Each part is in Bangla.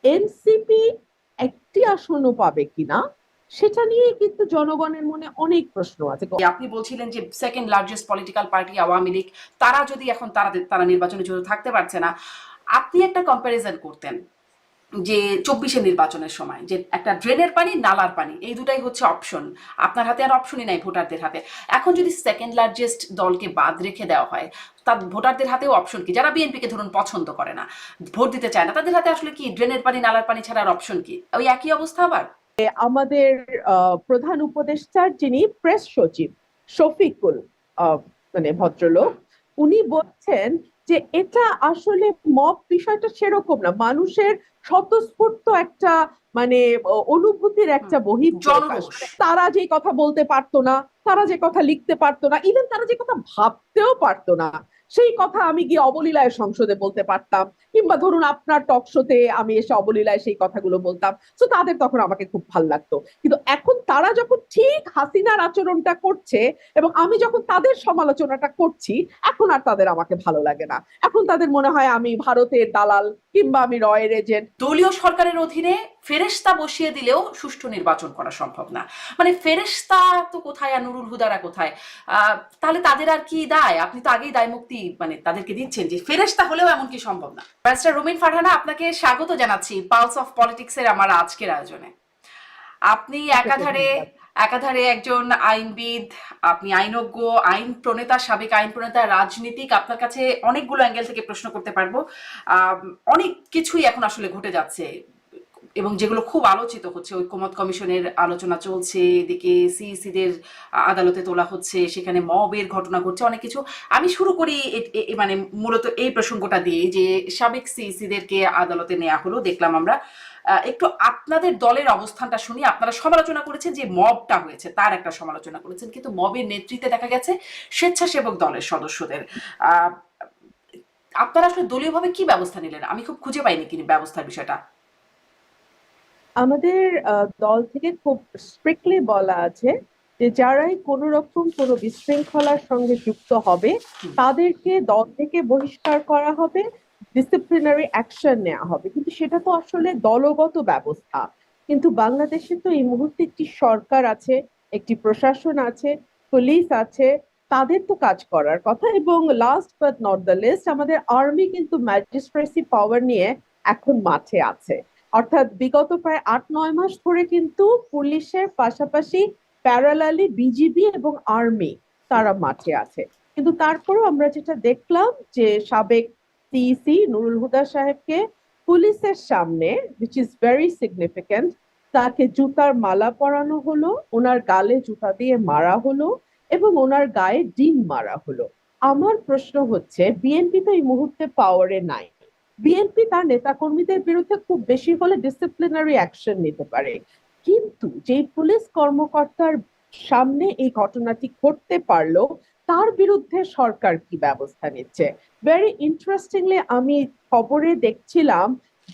এনসিপি একটি আসনও পাবে কিনা সেটা নিয়ে কিন্তু জনগণের মনে অনেক প্রশ্ন আছে। আপনি বলছিলেন যে second largest political party Awami League, তারা যদি এখন তারা নির্বাচনে যেহেতু থাকতে পারছে না, আপনি একটা কম্প্যারিজন করতেন যে 24-এর নির্বাচনের সময় যে একটা ড্রেনের পানি নালার পানি এই দুটাই হচ্ছে অপশন, আপনার হাতে আর অপশনই নাই ভোটারদের হাতে। এখন যদি সেকেন্ড লার্জেস্ট দলকে বাদ রেখে দেওয়া হয়, তার ভোটারদের হাতেও অপশন কি? যারা বিএনপিকে ধরুন পছন্দ করে না, ভোট দিতে চায় না, তাদের হাতে আসলে কি ড্রেনের পানি নালার পানি ছাড়া আর অপশন কি? ওই একই অবস্থা আবার। আমাদের প্রধান উপদেষ্টার যিনি প্রেস সচিব শফিকুল আহ, মানে ভদ্রলোক, উনি বলছেন যে এটা আসলে মব বিষয়টা সেরকম না, মানুষের স্বতঃস্ফূর্ত একটা মানে অনুভূতির একটা বহিঃপ্রকাশ। জনরোষ। তারা যে কথা বলতে পারতো না, তারা যে কথা লিখতে পারতো না, ইভেন তারা যে কথা ভাবতেও পারতো না, সেই কথা আমি গিয়ে অবলীলায় সংসদে বলতে পারতাম, কিংবা ধরুন আপনার টক শোতে আমি এসে অবলীলায় সেই কথাগুলো বলতাম। তো তাদের তখন আমাকে খুব ভাল লাগতো। কিন্তু এখন তারা যখন ঠিক হাসিনার আচরণটা করছে এবং আমি যখন তাদের সমালোচনাটা করছি, এখন আর তাদের আমাকে ভালো লাগে না। এখন তাদের মনে হয় আমি ভারতের দালাল কিংবা আমি রয়ের এজেন্ট। দলীয় সরকারের অধীনে ফেরেশতা বসিয়ে দিলেও সুষ্ঠু নির্বাচন করা সম্ভব না। মানে ফেরেশতা তো কোথায় আর নুরুল হুদারা কোথায়? তাহলে তাদের আর কি দায়? আপনি তো আগেই দায় মুক্তি মানে তাদেরকে দিচ্ছেন যে ফেরেশতা হলেও এমন কি সম্ভব না। ব্যারিস্টার রুমিন ফারহানা, আপনাকে স্বাগত জানাচ্ছি পালস অফ পলিটিক্সের আমার আজকের আয়োজনে। আপনি আপনাকে একাধারে ধন্যবাদ। একাধারে একজন আইনবিদ, আপনি আইনজ্ঞ, আইন প্রণেতা, সাবেক আইন প্রণেতা, রাজনীতিক। আপনার কাছে অনেকগুলো অ্যাঙ্গেল থেকে প্রশ্ন করতে পারবো। আম, অনেক কিছুই এখন আসলে ঘটে যাচ্ছে এবং যেগুলো খুব আলোচিত হচ্ছে। ঐকমত্য কমিশনের আলোচনা চলছে, এদিকে সিইসিদের আদালতে তোলা হচ্ছে, সেখানে মবের ঘটনা ঘটছে, অনেক কিছু। আমি শুরু করি মানে মূলত এই প্রসঙ্গটা দিয়ে যে সাবেক সিইসিদেরকে আদালতে নেওয়া হলো, দেখলাম আমরা। একটু আপনাদের দলের অবস্থানটা শুনি। আপনারা সমালোচনা করেছেন যে মবটা হয়েছে, তার একটা সমালোচনা করেছেন, কিন্তু মবের নেতৃত্বে দেখা গেছে স্বেচ্ছাসেবক দলের সদস্যদের। আহ, আপনারা আসলে দলীয়ভাবে কি ব্যবস্থা নিলেন? আমি খুব খুঁজে পাইনি কি ব্যবস্থার বিষয়টা। আমাদের দল থেকে খুব স্ট্রিক্টলি বলা আছে যে যারাই কোনো রকম কোনো বিশৃঙ্খলার সঙ্গে যুক্ত হবে তাদেরকে দল থেকে বহিষ্কার করা হবে, ডিসিপ্লিনারি অ্যাকশন নেওয়া হবে। কিন্তু সেটা তো আসলে দলগত ব্যবস্থা। কিন্তু বাংলাদেশে তো এই মুহূর্তে একটি সরকার আছে, একটি প্রশাসন আছে, পুলিশ আছে, তাদের তো কাজ করার কথা। এবং last but not the least, আমাদের আর্মি কিন্তু ম্যাজিস্ট্রেসি পাওয়ার নিয়ে এখন মাঠে আছে। অর্থাৎ বিগত প্রায় ৮-৯ মাস ধরে কিন্তু পুলিশের পাশাপাশি প্যারালালি বিজিবি এবং আর্মি তারা মাঠে আছে। কিন্তু তারপরেও আমরা যেটা দেখলাম যে সাবেক সিইসি নুরুল হুদা সাহেবকে পুলিশের সামনে, which is very significant, তাকে জুতার মালা পরানো হলো, ওনার গালে জুতা দিয়ে মারা হলো এবং ওনার গায়ে ডিম মারা হলো। আমার প্রশ্ন হচ্ছে, বিএনপি তো এই মুহূর্তে পাওয়ারে নাই, বিএনপি তার নেতাকর্মীদের বিরুদ্ধে খুব বেশি হলে ডিসিপ্লিনারি অ্যাকশন নিতে পারে, কিন্তু যে পুলিশ কর্মকর্তার সামনে এই ঘটনাটি ঘটতে পারলো তার বিরুদ্ধে সরকার কি ব্যবস্থা নিচ্ছে? ভেরি ইন্টারেস্টিংলি আমি খবরে দেখছিলাম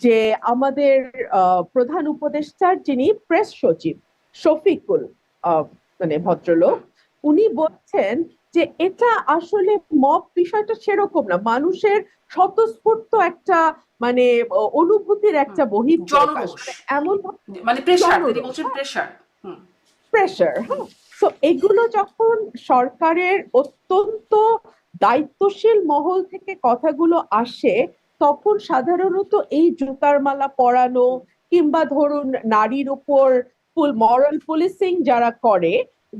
যে আমাদের প্রধান উপদেষ্টার যিনি প্রেস সচিব শফিকুল আহ, ভদ্রলোক, উনি বলছেন যে এটা আসলে মব বিষয়টা সেরকম না, মানুষের স্বতঃস্ফূর্ত একটা মানে অনুভূতির একটা বহিঃপ্রকাশ। জনরোষ। এমন মানে প্রেশার, তিনি জনরোষ, বলছেন প্রেশার। হুম। প্রেশার, হ্যাঁ। তো এগুলো যখন সরকারের অত্যন্ত দায়িত্বশীল মহল থেকে কথাগুলো আসে, তখন সাধারণত এই জুতার মালা পরানো কিংবা ধরুন নারীর উপর ফুল মরাল পুলিশিং যারা করে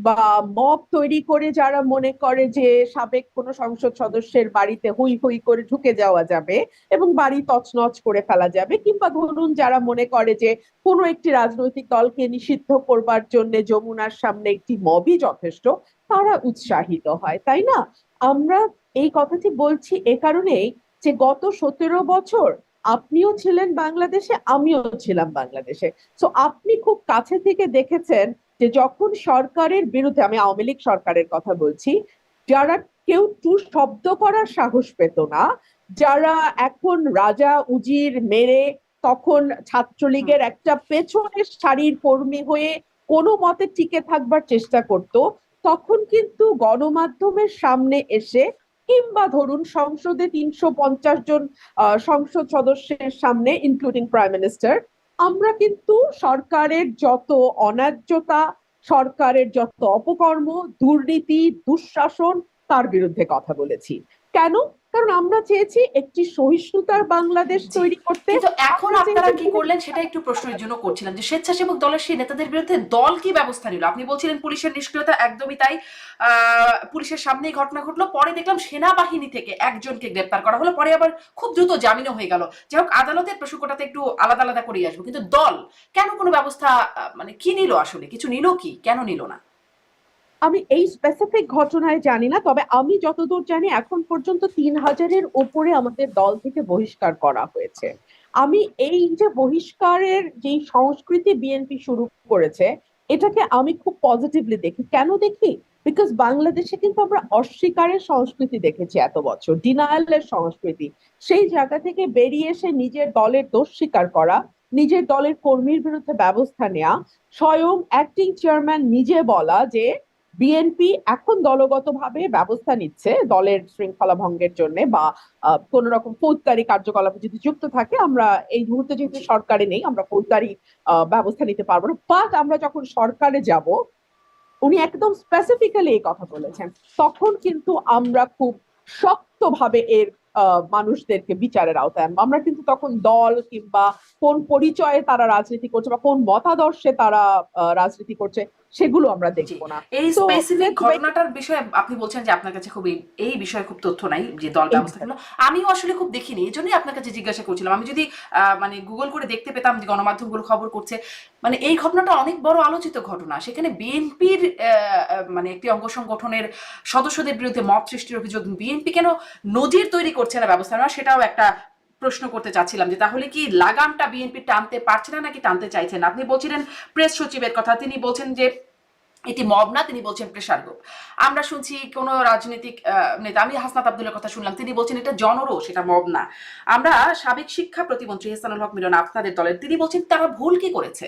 বা মব তৈরি করে যারা মনে করে যে সাবেক কোনো সংসদ সদস্যের বাড়িতে হুই হুই করে ঢুকে যাওয়া যাবে এবং বাড়ি তছনছ করে ফেলা যাবে, কিংবা ধরুন যারা মনে করে যে কোনো একটি রাজনৈতিক দলকে নিষিদ্ধ করবার জন্য যমুনার সামনে একটি মবই যথেষ্ট, তারা উৎসাহিত হয়, তাই না? আমরা এই কথাটি বলছি এ কারণেই যে গত 17 বছর আপনিও ছিলেন বাংলাদেশে, আমিও ছিলাম বাংলাদেশে। তো আপনি খুব কাছে থেকে দেখেছেন যে যখন সরকারের বিরুদ্ধে, আমি আওয়ামী লীগ সরকারের কথা বলছি, যারা কেউ টু শব্দ করার সাহস পেত না, যারা এখন রাজা উজির মেরে তখন হুম। ছাত্রলীগের একটা পেছনের সারির কর্মী হয়ে কোনো মতে টিকে থাকবার চেষ্টা করত, তখন কিন্তু গণমাধ্যমের সামনে এসে কিংবা ধরুন সংসদে 350 জন সংসদ সদস্যের সামনে ইনক্লুডিং প্রাইম মিনিস্টার আমরা কিন্তু সরকারের যত অন্যায্যতা, সরকারের যত অপকর্ম, দুর্নীতি, দুঃশাসন তার বিরুদ্ধে কথা বলেছি। কেন? কারণ আমরা চেয়েছি একটি সহিষ্ণুতার বাংলাদেশ জি। তৈরি করতে। কিন্তু এখন আমরা আপনারা চেয়েছি কি করলেন সেটা একটু প্রশ্নের জন্য করছিলাম যে স্বেচ্ছাসেবক দলের সেই নেতাদের বিরুদ্ধে দল কি ব্যবস্থা নিল? আপনি বলছিলেন পুলিশের নিষ্ক্রিয়তা, একদমই তাই। পুলিশের সামনেই ঘটনা ঘটলো, পরে দেখলাম সেনাবাহিনী থেকে একজনকে গ্রেপ্তার করা হলো, পরে আবার খুব দ্রুত জামিনও হয়ে গেল। যাই হোক, আদালতের প্রসঙ্গটাতে একটু আলাদা আলাদা করেই আসবো, কিন্তু দল কেন কোনো ব্যবস্থা মানে কি নিল, আসলে কিছু নিল কি, কেন নিল না? আমি এই স্পেসিফিক ঘটনায় জানি না, তবে আমি যতদূর জানি এখন পর্যন্ত 3,000-এর উপরে আমাদের দল থেকে বহিষ্কার করা হয়েছে। আমি এই যে বহিষ্কারের যে সংস্কৃতি বিএনপি শুরু করেছে, এটাকে আমি খুব পজিটিভলি দেখি। কেন দেখি? বিকজ বাংলাদেশে কিন্তু আমরা অস্বীকারের সংস্কৃতি দেখেছি এত বছর, ডিনায়ালের সংস্কৃতি। সেই জায়গা থেকে বেরিয়ে এসে নিজের দলের দোষ স্বীকার করা, নিজের দলের কর্মীর বিরুদ্ধে ব্যবস্থা নেওয়া, স্বয়ং অ্যাক্টিং চেয়ারম্যান নিজে বলা যে বিএনপি এখন দলগতভাবে ব্যবস্থা নিচ্ছে দলের শৃঙ্খলা ভঙ্গের জন্য বা কোন রকম ফৌজদারি কার্যকলাপে যদি যুক্ত থাকে, আমরা এই মুহূর্তে যেহেতু জি। সরকারে নেই আমরা ফৌজদারি ব্যবস্থা নিতে পারবো না, বাট আমরা যখন সরকারে যাব উনি একদম স্পেসিফিক্যালি এই কথা বলেছেন, তখন কিন্তু আমরা খুব শক্তভাবে এর মানুষদেরকে বিচারের আওতায় আনবো। আমরা কিন্তু তখন দল কিংবা কোন পরিচয়ে তারা রাজনীতি করছে বা কোন মতাদর্শে তারা রাজনীতি করছে সেগুলো আমরা জি। দেখবো না। এই তো স্পেসিফিক ঘটনাটার বিষয়ে আপনি বলছেন যে আপনার কাছে খুবই এই বিষয়ে খুব তথ্য নাই যে দল ব্যবস্থা গুলো, আমিও আসলে খুব দেখিনি, এই জন্যই আপনার কাছে জিজ্ঞাসা করছিলাম। আমি যদি মানে গুগল করে দেখতে পেতাম যে গণমাধ্যমগুলো খবর করছে, মানে এই ঘটনাটা অনেক বড় আলোচিত ঘটনা, সেখানে বিএনপির মানে একটি অঙ্গ সংগঠনের সদস্যদের বিরুদ্ধে মব সৃষ্টির অভিযোগ, বিএনপি কেন নজির তৈরি করছে না ব্যবস্থা নেওয়া, সেটাও একটা প্রশ্ন করতে চাচ্ছিলাম যে তাহলে কি লাগামটা বিএনপি টানতে পারছে না নাকি টানতে চাইছেন? আপনি বলছিলেন প্রেস সচিবের কথা, তিনি বলছেন যে এটি মব না, তিনি বলছেন প্রেসার গ্রুপ। আমরা শুনছি কোন রাজনৈতিক নেতা, আমি হাসনাত আব্দুলের কথা শুনলাম, তিনি বলছেন এটা জনরোষ, এটা মব না। আমরা সাবেক শিক্ষা প্রতিমন্ত্রী ইহসানুল হক মিলন আপনাদের দলের, তিনি বলছেন তারা ভুল কি করেছে।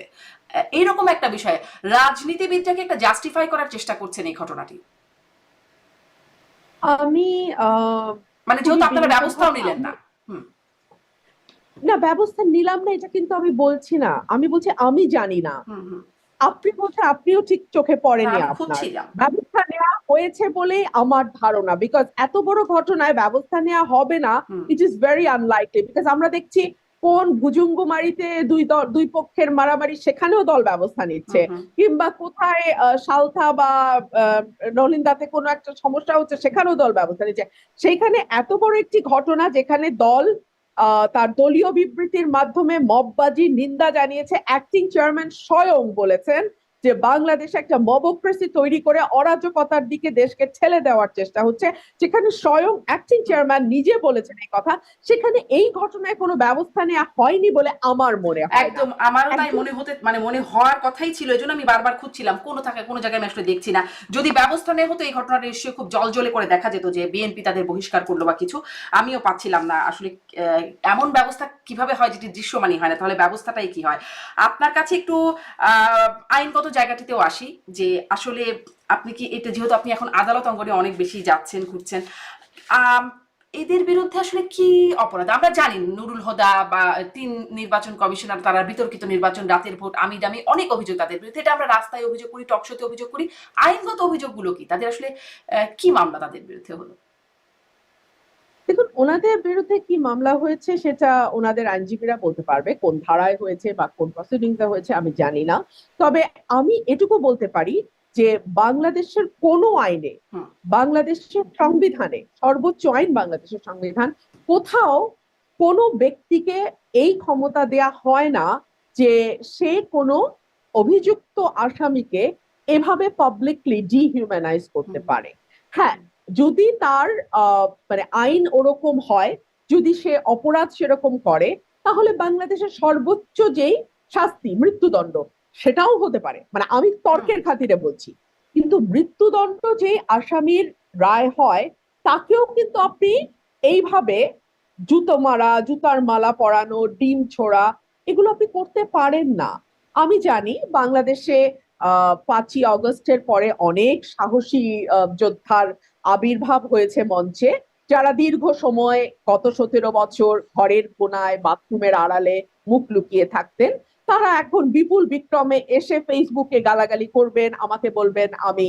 এইরকম একটা বিষয় রাজনীতিবিদটাকে একটা জাস্টিফাই করার চেষ্টা করছেন এই ঘটনাটি। আমি মানে খুবই যেহেতু আপনারা ব্যবস্থাও বিনীতভাবে নিলেন না। হুম। না, ব্যবস্থা নিলাম না এটা কিন্তু আমি বলছি না, আমি বলছি আমি জানি না। হুম। হুম। আপনি বলছেন আপনিও ঠিক চোখে হ্যাঁ, পড়েনি আমি আপনার। খুঁজছিলাম। ব্যবস্থা নেওয়া হয়েছে বলেই আমার ধারণা, বিকজ এত বড় ঘটনায় ব্যবস্থা নেওয়া হবে না, hmm. It is very unlikely. Because আমরা দেখছি কোন ভুজুঙ্গুমারিতে দুই পক্ষের মারামারি, সেখানেও দল ব্যবস্থা হুম। নিচ্ছে। হুম। কিংবা কোথায় সালথা বা নলিন্দাতে কোনো একটা সমস্যা হচ্ছে, সেখানেও দল ব্যবস্থা নিচ্ছে। সেইখানে এত বড় একটি ঘটনা যেখানে দল তার দলীয় বিবৃতির মাধ্যমে মববাজির নিন্দা জানিয়েছে, অ্যাক্টিং চেয়ারম্যান স্বয়ং বলেছেন যে বাংলাদেশে একটা মবক্রেসি তৈরি করে অরাজকতার দিকে দেশকে ঠেলে দেওয়ার চেষ্টা হচ্ছে, যেখানে স্বয়ং অ্যাক্টিং চেয়ারম্যান নিজে বলেছেন এই কথা, সেখানে এই ঘটনায় কোনো ব্যবস্থা নেওয়া হয়নি বলে আমার মনে হয় না। একদম আমারও তাই একদম মনে হতে, মানে মনে হওয়ার কথাই ছিল, এজন্য আমি বারবার খুঁজছিলাম কোনো জায়গায় আমি আসলে দেখছি না। যদি ব্যবস্থা নেওয়া হতো এই ঘটনাটা নিশ্চয়ই খুব জলজলে করে দেখা যেত যে বিএনপি তাদের বহিষ্কার করলো বা কিছু, আমিও পাচ্ছিলাম না আসলে। এমন ব্যবস্থা কিভাবে হয় যেটি দৃশ্যমানই হয় না, তাহলে ব্যবস্থাটাই কি হয়? আপনার কাছে একটু আইনগত জায়গাটিতেও আসি যে আসলে আপনি কি এটা, যেহেতু আপনি এখন আদালত অঙ্গনে অনেক বেশি যাচ্ছেন ঘুরছেন, আম, এদের বিরুদ্ধে আসলে কি অপরাধ? আমরা জানি নুরুল হুদা বা 3 নির্বাচন কমিশনার, তারা বিতর্কিত নির্বাচন, রাতের ভোট, আমি দামি অনেক অভিযোগ তাদের বিরুদ্ধে, এটা আমরা রাস্তায় অভিযোগ করি, টকশোতে অভিযোগ করি। আইনগত অভিযোগগুলো কি? তাদের আসলে কি মামলা তাদের বিরুদ্ধে হলো? দেখুন, ওনাদের বিরুদ্ধে কি মামলা হয়েছে সেটা ওনাদের আইনজীবীরা বলতে পারবে, কোন ধারায় হয়েছে বা কোন প্রসিডিংসে হয়েছে আমি জানি না। তবে আমি এটুকু বলতে পারি যে বাংলাদেশের কোনো আইনে, হুম। বাংলাদেশের সংবিধানে, সর্বোচ্চ আইন বাংলাদেশের সংবিধান, কোথাও কোনো ব্যক্তিকে এই ক্ষমতা দেয়া হয় না যে সে কোনো অভিযুক্ত আসামিকে এভাবে পাবলিকলি ডিহিউম্যানাইজ করতে হুম। পারে। হ্যাঁ, যদি তার মানে আইন ওরকম হয়, যদি সে অপরাধ সেরকম করে, তাহলে বাংলাদেশের সর্বোচ্চ যেই শাস্তি মৃত্যুদণ্ড, সেটাও হতে পারে। মানে আমি হুম। তর্কের খাতিরে বলছি, কিন্তু মৃত্যুদণ্ড যে আসামির রায় হয়, তাকেও কিন্তু আপনি এইভাবে জুতো মারা, জুতার মালা পরানো, ডিম ছোড়া, এগুলো আপনি করতে পারেন না। আমি জানি বাংলাদেশে 5ই অগস্টের পরে অনেক সাহসী যোদ্ধার আবির্ভাব হয়েছে মঞ্চে, যারা দীর্ঘ সময় গত 17 বছর ঘরের কোনায় বাথরুমের আড়ালে মুখ লুকিয়ে থাকতেন, তারা এখন বিপুল বিক্রমে এসে ফেসবুকে গালাগালি করবেন, আমাকে বলবেন আমি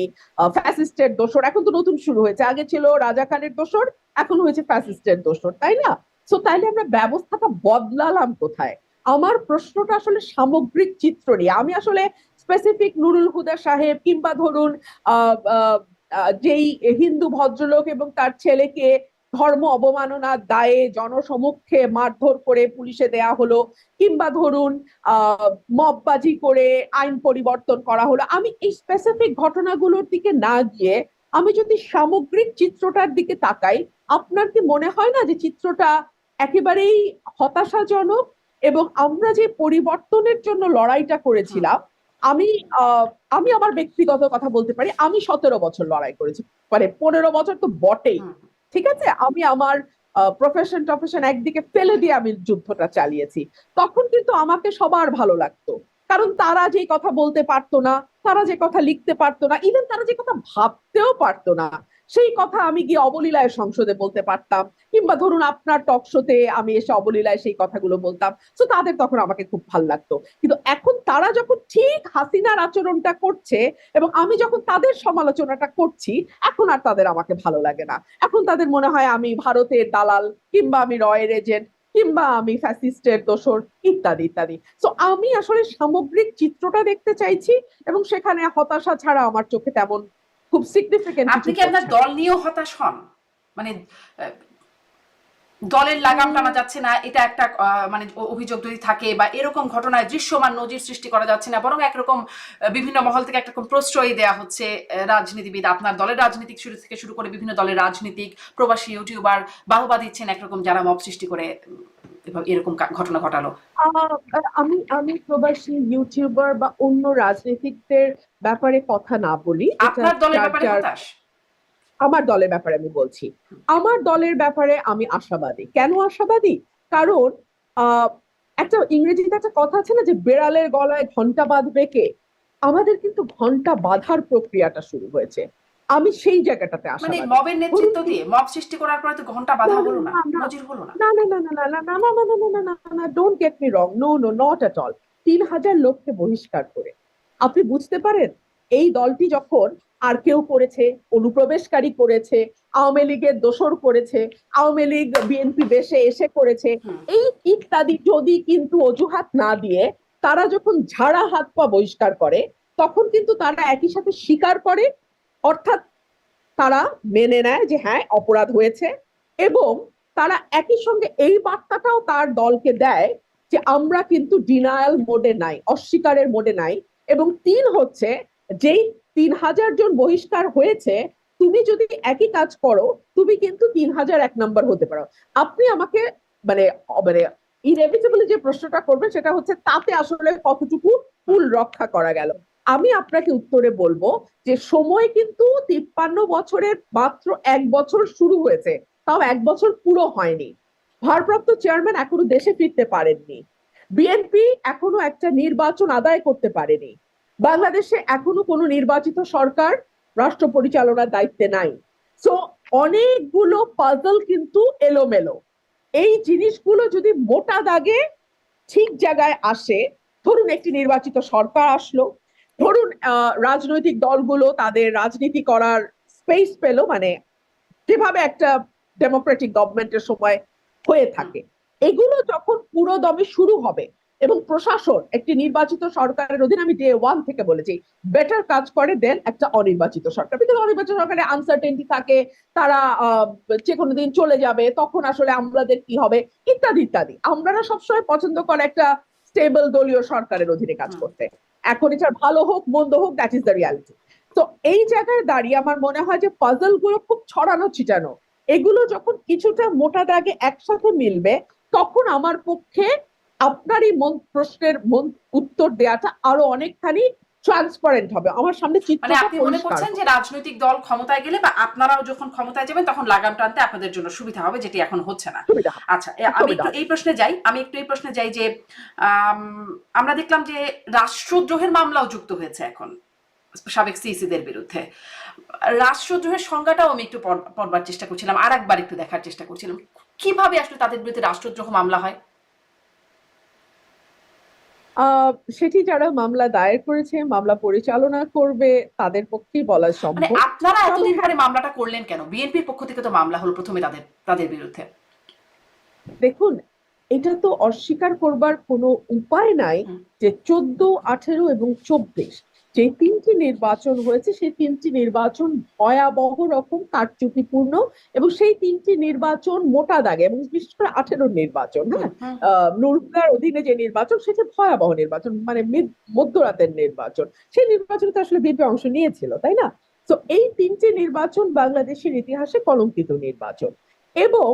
ফ্যাসিস্টের দোসর। এখন তো নতুন শুরু হয়েছে, আগে ছিল রাজাকারের দোসর, এখন হয়েছে ফ্যাসিস্টের দোসর, তাই না? তো তাইলে আমরা ব্যবস্থাটা বদলালাম কোথায়? আমার প্রশ্নটা আসলে সামগ্রিক চিত্র নিয়ে। আমি আসলে স্পেসিফিক নুরুল হুদা সাহেব কিংবা ধরুন আহ আহ যেই হিন্দু ভদ্রলোক এবং তার ছেলেকে ধর্ম অবমাননার দায়ে জনসমক্ষে মারধর করে পুলিশে দেয়া হলো, কিংবা ধরুন মববাজি করে আইন পরিবর্তন করা হলো, আমি এই স্পেসিফিক ঘটনাগুলোর দিকে না গিয়ে আমি যদি সামগ্রিক চিত্রটার দিকে তাকাই, আপনার কি মনে হয় না যে চিত্রটা একেবারেই হতাশাজনক? এবং আমরা যে পরিবর্তনের জন্য লড়াইটা করেছিলাম, আমি আমি আমার ব্যক্তিগত কথা বলতে পারি, আমি 17 বছর লড়াই করেছি, মানে 15 বছর তো বটেই, ঠিক আছে? আমি আমার প্রফেশন একদিকে ফেলে দিয়ে আমি যুদ্ধটা চালিয়েছি। তখন কিন্তু আমাকে সবার ভালো লাগতো, কারণ তারা যে কথা বলতে পারতো না, তারা যে কথা লিখতে পারতো না, ইভেন তারা যে কথা ভাবতেও পারতো না, সেই কথা আমি গিয়ে অবলীলায় সংসদে বলতে পারতাম, কিংবা ধরুন আপনার টক শোতে আমি এসে অবলীলায় সেই কথাগুলো বলতাম। তো তাদের তখন আমাকে খুব ভালো লাগতো। কিন্তু এখন তারা যখন ঠিক হাসিনার আচরণটা করছে এবং আমি যখন তাদের সমালোচনাটা করছি, এখন আর তাদের আমাকে ভালো লাগে না। এখন তাদের মনে হয় আমি ভারতের দালাল, কিংবা আমি রয়ের এজেন্ট, কিংবা আমি ফ্যাসিস্টের দোসর, ইত্যাদি ইত্যাদি। তো আমি আসলে সামগ্রিক চিত্রটা দেখতে চাইছি, এবং সেখানে হতাশা ছাড়া আমার চোখে তেমন খুব সিগনিফিকেন্ট আপনি কিছু কি আপনার পড়ছে না। দল নিয়েও হতাশ হন? মানে দলের লাগাম টানা যাচ্ছে না, এটা একটা মানে অভিযোগ যদি থাকে, বা এরকম ঘটনায় দৃশ্যমান নজির সৃষ্টি করা যাচ্ছে না, বরং একরকম বিভিন্ন মহল থেকে একরকম প্রশ্রয় দেয়া হচ্ছে রাজনীতিবিদ, আপনার দলের রাজনীতিক শুরু থেকে শুরু করে বিভিন্ন দলের রাজনীতিক, প্রবাসী ইউটিউবার বাহবা দিচ্ছেন একরকম, যারা মব সৃষ্টি করে এরকম ঘটনা ঘটালো? আমি আমি প্রবাসী ইউটিউবার বা অন্য রাজনীতিকদের ব্যাপারে কথা না বলি, এটা আপনার দলের যার ব্যাপারে যার। হতাশ? আমার দলের ব্যাপারে আমি বলছি, আমার দলের ব্যাপারে আমি আশাবাদী। কেন আশাবাদী? কারণ আহ একটা ইংরেজিতে একটা কথা আছে না, যে বেড়ালের গলায় ঘন্টা বাঁধবে কে? আমাদের কিন্তু ঘন্টা বাঁধার প্রক্রিয়াটা শুরু হয়েছে। আমি সেই জায়গাটাতে মানে আশাবাদী। মবের ধরুন নেতৃত্ব দিয়ে মব সৃষ্টি করার পরে তো ঘন্টা না বাঁধা না হলো না, না না নজির হলো না? না না না না না না না না না না না না না, don't get me wrong, no no, not at all. 3,000 লোককে বহিষ্কার করে আপনি বুঝতে পারেন এই দলটি যখন আর কেউ করেছে, অনুপ্রবেশকারী করেছে, আওয়ামী লীগের দোসর করেছে, আওয়ামী লীগ বিএনপি বেশে এসে করেছে, এই ইত্যাদি যদি কিন্তু অজুহাত না দিয়ে তারা যখন ঝাড়া হাত পা বহিষ্কার করে, তখন কিন্তু তারা একই সাথে স্বীকার করে, অর্থাৎ তারা মেনে নেয় যে হ্যাঁ অপরাধ হয়েছে, এবং তারা একই সঙ্গে এই বার্তাটাও তার দলকে দেয় যে আমরা কিন্তু ডিনায়াল মোডে নাই, অস্বীকারের মোডে নাই। এবং 3 হচ্ছে, যেই 3,000 জন বহিষ্কার হয়েছে, তুমি যদি একই কাজ করো, তুমি কিন্তু 3,001 নম্বর হতে পারো। আপনি আমাকে মানে মানে ইনএভিটেবলি যে প্রশ্নটা করবেন সেটা হচ্ছে তাতে আসলে কতটুকু কুল রক্ষা করা গেল। আমি আপনাকে উত্তরে বলবো যে সময় কিন্তু 53 বছরের মাত্র 1 বছর শুরু হয়েছে, তাও 1 বছর পুরো হয়নি। ভারপ্রাপ্ত চেয়ারম্যান এখনো দেশে ফিরতে পারেননি, বিএনপি এখনো একটা নির্বাচন আদায় করতে পারেনি, বাংলাদেশে এখনো কোনো নির্বাচিত সরকার রাষ্ট্র পরিচালনার দায়িত্বে নাই। সো অনেকগুলো পাজল কিন্তু এলোমেলো। এই জিনিসগুলো যদি মোটা দাগে ঠিক জায়গায় আসে, ধরুন একটি নির্বাচিত সরকার আসলো, ধরুন রাজনৈতিক দলগুলো তাদের রাজনীতি করার স্পেস পেল, মানে যেভাবে একটা ডেমোক্রেটিক গভর্নমেন্টের সময় হয়ে থাকে, এগুলো যখন পুরো দমে শুরু হবে এবং প্রশাসন একটি নির্বাচিত সরকারের অধীনে, আমি ডে 1 থেকে বলেছি, বেটার কাজ করে দেন একটা অনির্বাচিত সরকার। বিকজ অনির্বাচিত সরকারে আনসার্টেনটি থাকে, তারা যে কোনো দিন চলে যাবে, তখন আসলে আমাদের কি হবে, ইত্যাদি ইত্যাদি। আমরা সবসময় পছন্দ করে একটা স্টেবল দলীয় সরকারের অধীনে কাজ করতে। এখন এটার ভালো হোক মন্দ হোক, দ্যাট ইজ দ্য রিয়ালিটি। তো এই জায়গায় দাঁড়িয়ে আমার মনে হয় যে পাজল গুলো খুব ছড়ানো ছিটানো, এগুলো যখন কিছুটা মোটা দাগে একসাথে মিলবে, তখন আমার পক্ষে আপনার এই প্রশ্নের উত্তর দেওয়াটা আরো অনেকখানি ট্রান্সপারেন্ট হবে, আমার সামনে মানে চিত্রটা আপনি মনে পরিষ্কার করছেন যে হবে। রাজনৈতিক দল ক্ষমতায় গেলে, বা আপনারাও যখন ক্ষমতায় যাবেন, তখন লাগাম টানতে আপনাদের জন্য সুবিধা হবে, যেটি এখন হচ্ছে না? সুবিধা হবে, আচ্ছা, খুব আমি সুবিধা একটু হবে। এই প্রশ্নে যাই যে আমরা দেখলাম যে রাষ্ট্রদ্রোহের মামলাও যুক্ত হয়েছে এখন সাবেক সিইসিদের বিরুদ্ধে। রাষ্ট্রদ্রোহের সংজ্ঞাটাও আমি একটু পড়বার চেষ্টা করছিলাম, আর একবার একটু দেখার চেষ্টা করছিলাম কিভাবে আসলে তাদের বিরুদ্ধে রাষ্ট্রদ্রোহ মামলা হয়। সেটি যারা মামলা দায়ের করেছে, মামলা পরিচালনা করবে, তাদের পক্ষেই বলা মানে সম্ভব। আপনারা তবে এতদিন হ্যাঁ, পরে মামলাটা করলেন কেন? বিএনপির পক্ষ থেকে তো মামলা হলো প্রথমে তাদের তাদের বিরুদ্ধে। দেখুন, এটা তো অস্বীকার করবার কোনো উপায় নাই হুম, যে 14, 18 এবং 24 যে তিনটি নির্বাচন হয়েছে, সেই তিনটি নির্বাচন ভয়াবহ রকম কারচুপিপূর্ণ, এবং সেই তিনটি নির্বাচন মোটা দাগে, এবং বিশেষ করে 18 নির্বাচন, হুম, হ্যাঁ, হুম, নুরুলহুদার অধীনে যে নির্বাচন, সেটা ভয়াবহ নির্বাচন, মানে মধ্যরাতের নির্বাচন। সেই নির্বাচনে তো আসলে বিএনপি অংশ নিয়েছিল, তাই না? তো এই তিনটি নির্বাচন বাংলাদেশের ইতিহাসে কলঙ্কিত নির্বাচন। এবং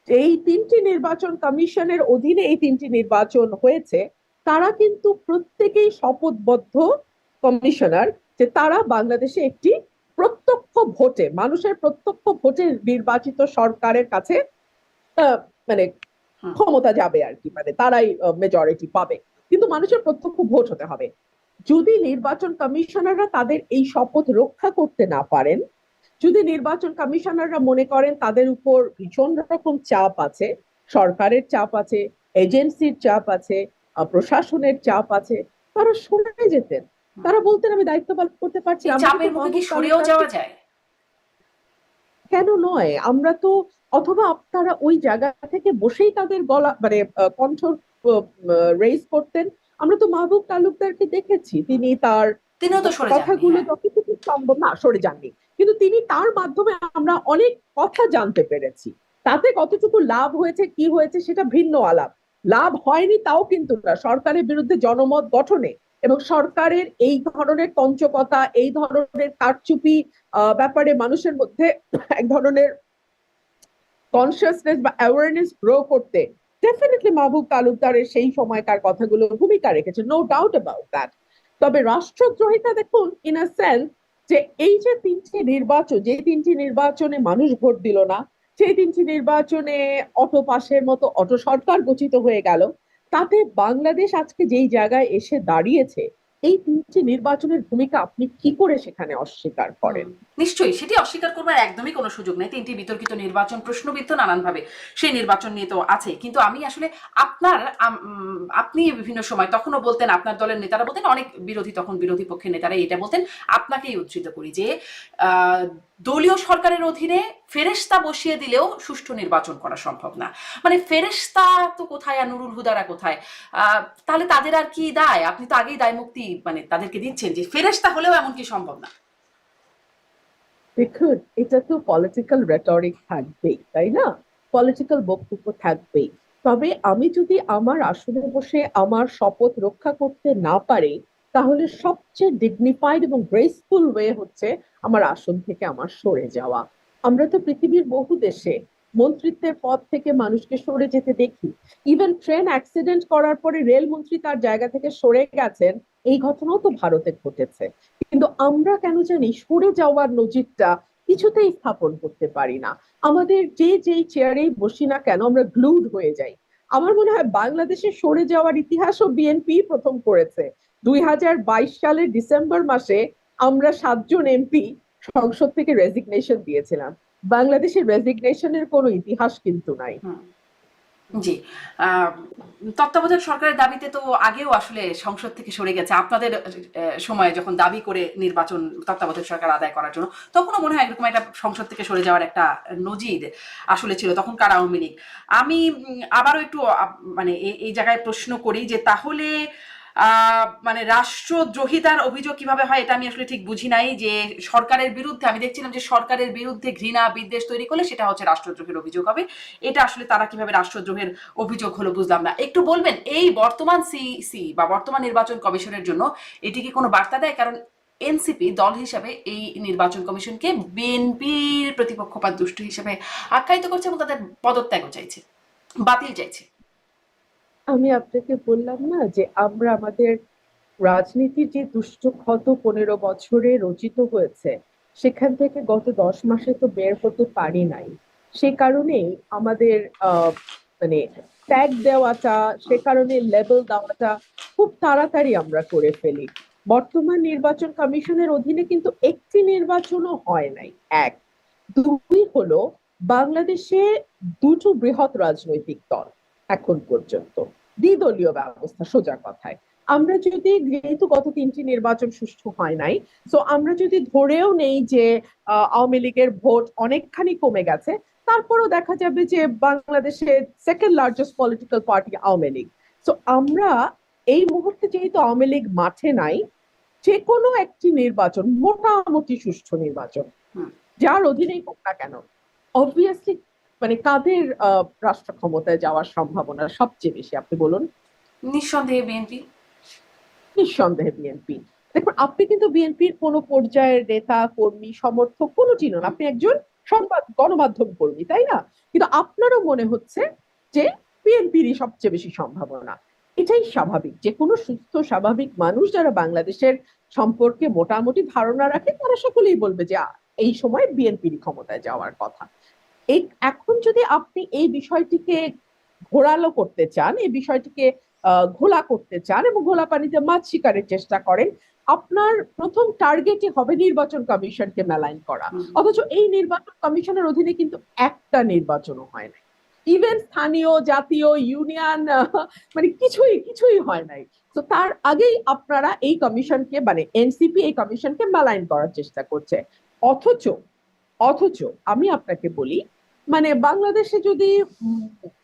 এই তিনটি নির্বাচন কমিশনের অধীনে এই তিনটি নির্বাচন হয়েছে, তারা কিন্তু প্রত্যেকেই শপথবদ্ধ কমিশনার যে তারা বাংলাদেশে একটি প্রত্যক্ষ ভোটে, মানুষের প্রত্যক্ষ ভোটে নির্বাচিত সরকারের কাছে আহ, মানে হুম, ক্ষমতা যাবে আর কি, মানে তারাই মেজরিটি পাবে। কিন্তু মানুষের প্রত্যক্ষ ভোট হতে হবে। যদি নির্বাচন কমিশনাররা তাদের এই শপথ রক্ষা করতে না পারেন, যদি নির্বাচন কমিশনাররা মনে করেন তাদের উপর ভীষণ রকম চাপ আছে, সরকারের চাপ আছে, এজেন্সির চাপ আছে, প্রশাসনের চাপ আছে, তারা সরে যেতেন। হুম। তারা বলতেন আমি দায়িত্ব পালন করতে পারছি না। এই আমরা কিন্তু চাপের মুখে কি মাহবুব সরেও তালুকদারকে, যাওয়া যায়? কেন নয়, আমরা তো, অথবা আপনারা ওই জায়গা থেকে বসেই তাদের গলা, মানে কণ্ঠ রেইজ করতেন। আমরা তো মাহবুব তালুকদারকে দেখেছি, হুম। তিনি তার তিনিও তো সরে যাননি, কথাগুলো হ্যাঁ। যতটুকু সম্ভব, না সরে যাননি, কিন্তু তিনি তার মাধ্যমে আমরা অনেক কথা জানতে পেরেছি। তাতে কতটুকু লাভ হয়েছে কি হয়েছে সেটা ভিন্ন আলাপ। লাভ হয়নি তাও কিন্তু না, সরকারের বিরুদ্ধে জনমত গঠনে এবং সরকারের এই ধরনের তঞ্চকতা, এই ধরনের কারচুপি ব্যাপারে মানুষের মধ্যে এক ধরনের কনসিয়াসনেস বা অ্যাওয়ারনেস গ্রো করতে ডেফিনেটলি মাহবুব তালুকদারের সেই সময়কার কথাগুলো ভূমিকা রেখেছে, নো ডাউট অ্যাবাউট দ্যাট। তবে রাষ্ট্রদ্রোহিতা দেখুন ইন আ সেন্স, যে এই যে তিনটি নির্বাচন, যে তিনটি নির্বাচনে মানুষ ভোট দিল না, সেই তিনটি নির্বাচনে অটো পাসের মতো অটো সরকার গঠিত হয়ে গেল, তাতে বাংলাদেশ আজকে যেই জায়গায় এসে দাঁড়িয়েছে, এই তিনটি নির্বাচনের ভূমিকা আপনি কি করে সেখানে অস্বীকার হুম, করেন? নিশ্চয়ই সেটি অস্বীকার করবার একদমই কোনো সুযোগ নেই। তিনটি বিতর্কিত নির্বাচন, প্রশ্নবিদ্ধ নানানভাবে, সেই নির্বাচন নিয়ে তো আছে। কিন্তু আমি আসলে আপনার আপনি বিভিন্ন সময় তখনও বলতেন, আপনার দলের নেতারা বলতেন, অনেক বিরোধী, তখন বিরোধী পক্ষের নেতারা এটা বলতেন, আপনাকেই উদ্ধৃত করি যে আহ, দলীয় সরকারের অধীনে ফেরেশতা বসিয়ে দিলেও সুষ্ঠু নির্বাচন করা সম্ভব না। মানে ফেরেশতা তো কোথায় আর নুরুল হুদারা কোথায়? তাহলে তাদের আর কি দায়? আপনি তো আগেই দায় মুক্তি মানে তাদেরকে দিচ্ছেন যে ফেরেশতা হলেও এমন কি সম্ভব না। দেখুন, এটা তো পলিটিক্যাল রেটরিক থাকবেই, তাই না? পলিটিক্যাল বক্তব্য থাকবেই। তবে আমি যদি আমার আসনে বসে আমার শপথ রক্ষা করতে না পারি, তাহলে সবচেয়ে ডিগনিফাইড এবং গ্রেসফুল ওয়ে হচ্ছে আমার আসন থেকে আমার সরে যাওয়া। আমরা তো পৃথিবীর বহু দেশে মন্ত্রিত্বের পদ থেকে মানুষকে সরে যেতে দেখি। ইভেন ট্রেন অ্যাক্সিডেন্ট করার পরে রেলমন্ত্রী তার জায়গা থেকে সরে গেছেন, এই ঘটনাও তো ভারতে ঘটেছে। কিন্তু আমরা কেন জানি সরে যাওয়ার নজিরটা কিছুতেই স্থাপন করতে পারি না। আমাদের যে যেই চেয়ারেই বসি না কেন, আমরা গ্লুড হয়ে যাই। আমার মনে হয় বাংলাদেশে সরে যাওয়ার ইতিহাসও বিএনপি প্রথম করেছে। 2022 সালের ডিসেম্বর মাসে আমরা 7 জন এমপি সংসদ থেকে রেজিগনেশন দিয়েছিলাম। বাংলাদেশের রেজিগনেশনের কোনো ইতিহাস কিন্তু নাই। হুম, জি। আহ, তত্ত্বাবধায়ক সরকারের দাবিতে তো আগেও আসলে সংসদ থেকে সরে গেছে আপনাদের সময়ে, যখন দাবি করে নির্বাচন তত্ত্বাবধায়ক সরকার আদায় করার জন্য, তখনও মনে হয় এরকম একটা সংসদ থেকে সরে যাওয়ার একটা নজির আসলে ছিল তখনকার আওয়ামী লীগ। আমি আবারও একটু মানে এই জায়গায় প্রশ্ন করি যে তাহলে মানে রাষ্ট্রদ্রোহিতার অভিযোগ কিভাবে হয় এটা আমি আসলে ঠিক বুঝি নাই। যে সরকারের বিরুদ্ধে, আমি দেখছিলাম যে সরকারের বিরুদ্ধে ঘৃণা বিদ্বেষ তৈরি করলে সেটা হচ্ছে রাষ্ট্রদ্রোহের অভিযোগ হবে। এটা আসলে তারা কিভাবে রাষ্ট্রদ্রোহের অভিযোগ হলো বুঝলাম না। একটু বলবেন এই বর্তমান সিইসি বা বর্তমান নির্বাচন কমিশনের জন্য এটি কি কোনো বার্তা দেয়? কারণ এনসিপি দল হিসাবে এই নির্বাচন কমিশনকে বিএনপির প্রতিপক্ষ বা দুষ্ট হিসেবে আখ্যায়িত করছে এবং তাদের পদত্যাগও চাইছে, বাতিল চাইছে। আমি আপনাকে বললাম না যে আমরা আমাদের রাজনীতির যে দুষ্ট ক্ষত 15 বছরে রচিত হয়েছে, সেখান থেকে গত 10 মাসে তো বের হতে পারি নাই। সে কারণেই আমাদের মানে ট্যাগ দেওয়াটা, সে কারণে লেবেল দেওয়াটা খুব তাড়াতাড়ি আমরা করে ফেলি। বর্তমান নির্বাচন কমিশনের অধীনে কিন্তু একটি নির্বাচনও হয় নাই। এক, দুই হলো বাংলাদেশে দুটো বৃহৎ রাজনৈতিক দল এখন পর্যন্ত, দ্বিদলীয় ব্যবস্থা সোজা কথায়। আমরা যদি, যেহেতু গত তিনটি নির্বাচন সুষ্ঠু হয় নাই, তো আমরা যদি ধরেও নেই যে আওয়ামী লীগের ভোট অনেকখানি কমে গেছে, তারপরও দেখা যাবে যে বাংলাদেশের second largest political party Awami League. তো আমরা এই মুহূর্তে যেহেতু আওয়ামী লীগ মাঠে নাই, যে কোনো একটি নির্বাচন, মোটামুটি সুষ্ঠু নির্বাচন হুম। যার অধীনেই হোক না কেন, অবভিয়াসলি মানে কাদের রাষ্ট্র ক্ষমতায় যাওয়ার সম্ভাবনা সবচেয়ে বেশি আপনি বলুন? নিঃসন্দেহে বিএনপি। নিঃসন্দেহে বিএনপি। দেখুন, আপনি কিন্তু বিএনপির কোনো পর্যায়ের নেতা কর্মী সমর্থক কোনোটি নন, আপনি একজন সংবাদ গণমাধ্যম কর্মী, তাই না? কিন্তু আপনারও মনে হচ্ছে যে বিএনপিরই সবচেয়ে বেশি সম্ভাবনা। এটাই স্বাভাবিক, যে কোনো সুস্থ স্বাভাবিক মানুষ যারা বাংলাদেশের সম্পর্কে মোটামুটি ধারণা রাখে তারা সকলেই বলবে যে এই সময় বিএনপিরই ক্ষমতায় যাওয়ার কথা। এই এখন যদি আপনি এই বিষয়টিকে ঘোরালো করতে চান, এই বিষয়টিকে ঘোলা করতে চান এবং ঘোলা পানিতে মাছ শিকারের চেষ্টা করেন, আপনার প্রথম টার্গেটই হবে নির্বাচন কমিশনকে মেলাইন করা। অথচ এই নির্বাচন কমিশনের অধীনে কিন্তু একটা নির্বাচনও হয় নাই, ইভেন স্থানীয়, জাতীয়, ইউনিয়ন, মানে কিছুই কিছুই হয় নাই। তো তার আগেই আপনারা এই কমিশনকে, মানে এনসিপি এই কমিশনকে মেলাইন করার চেষ্টা করছে। অথচ অথচ আমি আপনাকে বলি, মানে বাংলাদেশে যদি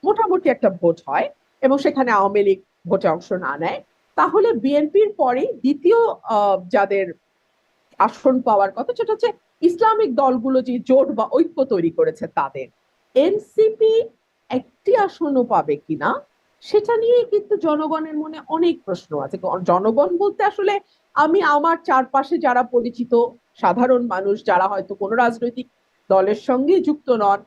মোটামুটি একটা ভোট হয় এবং সেখানে আওয়ামী লীগ ভোটে অংশ না নেয়, তাহলে বিএনপির পরে দ্বিতীয় যাদের আসন পাওয়ার কথা সেটা হচ্ছে ইসলামিক দলগুলো যে জোট বা ঐক্য তৈরি করেছে তাদের। এনসিপি একটি আসনও পাবে কিনা সেটা নিয়ে কিন্তু জনগণের মনে অনেক প্রশ্ন আছে। জনগণ বলতে আসলে আমি আমার চারপাশে যারা পরিচিত সাধারণ মানুষ, যারা হয়তো কোনো রাজনৈতিক দলের সঙ্গে যুক্ত নন,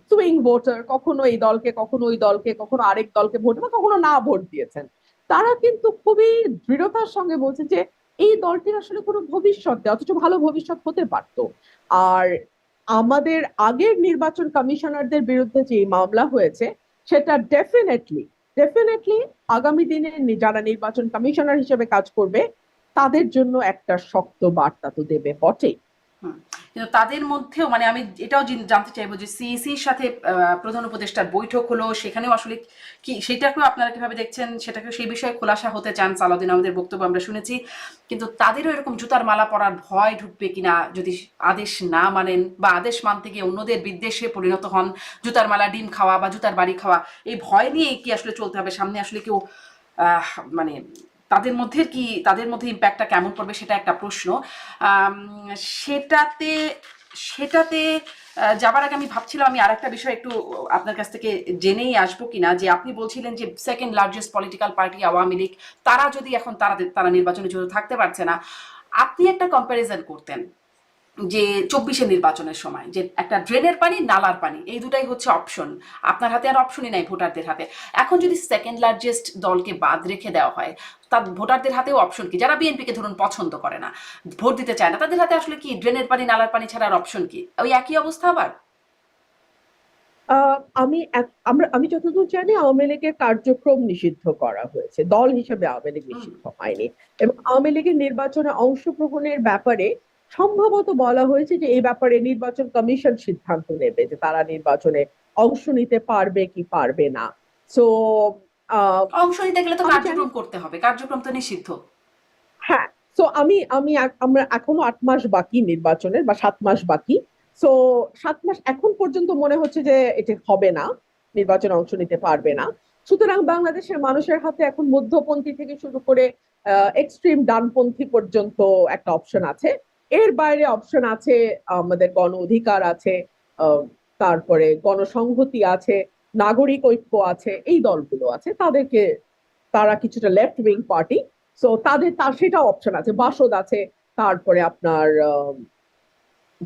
সুইং ভোটার, কখনো এই দলকে, কখনো ওই দলকে, কখনো আরেক দলকে ভোট বা কখনো না ভোট দিয়েছেন, তারা কিন্তু খুবই দৃঢ়তার সঙ্গে বলছে যে এই দলটির আসলে কোনো ভবিষ্যৎ নেই, অথচ ভালো ভবিষ্যৎ হতে পারতো। আর আমাদের আগের নির্বাচন কমিশনারদের বিরুদ্ধে যে মামলা হয়েছে, সেটা ডেফিনেটলি ডেফিনেটলি আগামী দিনে যারা নির্বাচন কমিশনার হিসেবে কাজ করবে তাদের জন্য একটা শক্ত বার্তা তো দেবে বটেই। কিন্তু তাদের মধ্যেও মানে আমি এটাও জানতে চাইবো যে সিইসির সাথে প্রধান উপদেষ্টার বৈঠক হলো, সেখানেও আসলে কি সেটাকেও আপনারা কিভাবে দেখছেন, সেটাকে সেই বিষয়ে খোলাসা হতে চান। সালাউদ্দিন আমাদের বক্তব্য আমরা শুনেছি, কিন্তু তাদেরও এরকম জুতার মালা পরার ভয় ঢুকবে কিনা যদি আদেশ না মানেন, বা আদেশ মানতে গিয়ে অন্যদের বিদ্বেষে পরিণত হন, জুতার মালা ডিম খাওয়া বা জুতার বাড়ি খাওয়া, এই ভয় নিয়ে কি আসলে চলতে হবে সামনে? আসলে কেউ মানে তাদের মধ্যে ইম্প্যাক্টটা কেমন পড়বে সেটা একটা প্রশ্ন। সেটাতে সেটাতে যাবার আগে আমি ভাবছিলাম আমি আরেকটা বিষয় একটু আপনার কাছ থেকে জেনেই আসবো কিনা, যে আপনি বলছিলেন যে second largest political party Awami League, তারা যদি এখন তারা নির্বাচনে জড়িত থাকতে পারছে না, আপনি একটা কম্প্যারিজন করতেন যে 24-এর নির্বাচনের সময় যে একটা ড্রেনের পানি, নালার পানি, এই দুটাই হচ্ছে অপশন, আপনার হাতে আর অপশনই নাই ভোটারদের হাতে। এখন যদি সেকেন্ড লার্জেস্ট দলকে বাদ রেখে দেওয়া হয়, তার ভোটারদের হাতেও অপশন কি? যারা বিএনপিকে ধরুন পছন্দ করে না, ভোট দিতে চায় না, তাদের হাতে আসলে কি ড্রেনের পানি, নালার পানি ছাড়া আর অপশন কি? ওই একই অবস্থা আবার? আমি যতদূর জানি আওয়ামী লীগের কার্যক্রম নিষিদ্ধ করা হয়েছে, দল হিসেবে আওয়ামী লীগ নিষিদ্ধ হয়নি। এবং আওয়ামী লীগের নির্বাচনে অংশগ্রহণের ব্যাপারে সম্ভবত বলা হয়েছে যে এই ব্যাপারে নির্বাচন কমিশন সিদ্ধান্ত নেবে যে তারা নির্বাচনে অংশ নিতে পারবে কি পারবে না। সো অংশ নিতে গেলে তো আমি জানি, কার্যক্রম করতে হবে, কার্যক্রম তো নিষিদ্ধ। হ্যাঁ। তো আমরা এখনো 8 মাস বাকি নির্বাচনের, বা 7 মাস বাকি। তো 7 মাস এখন পর্যন্ত মনে হচ্ছে যে এটা হবে না, নির্বাচনে অংশ নিতে পারবে না। সুতরাং বাংলাদেশের মানুষের হাতে এখন মধ্যপন্থী থেকে শুরু করে এক্সট্রিম ডানপন্থী পর্যন্ত একটা অপশন আছে। এর বাইরে অপশন আছে আমাদের গণ অধিকার আছে, তারপরে গণসংহতি আছে, নাগরিক ঐক্য আছে, এই দলগুলো আছে। তারা কিছুটা লেফট উইং পার্টি, সো তার সেটাও অপশন আছে, বাসদ আছে, তারপরে আপনার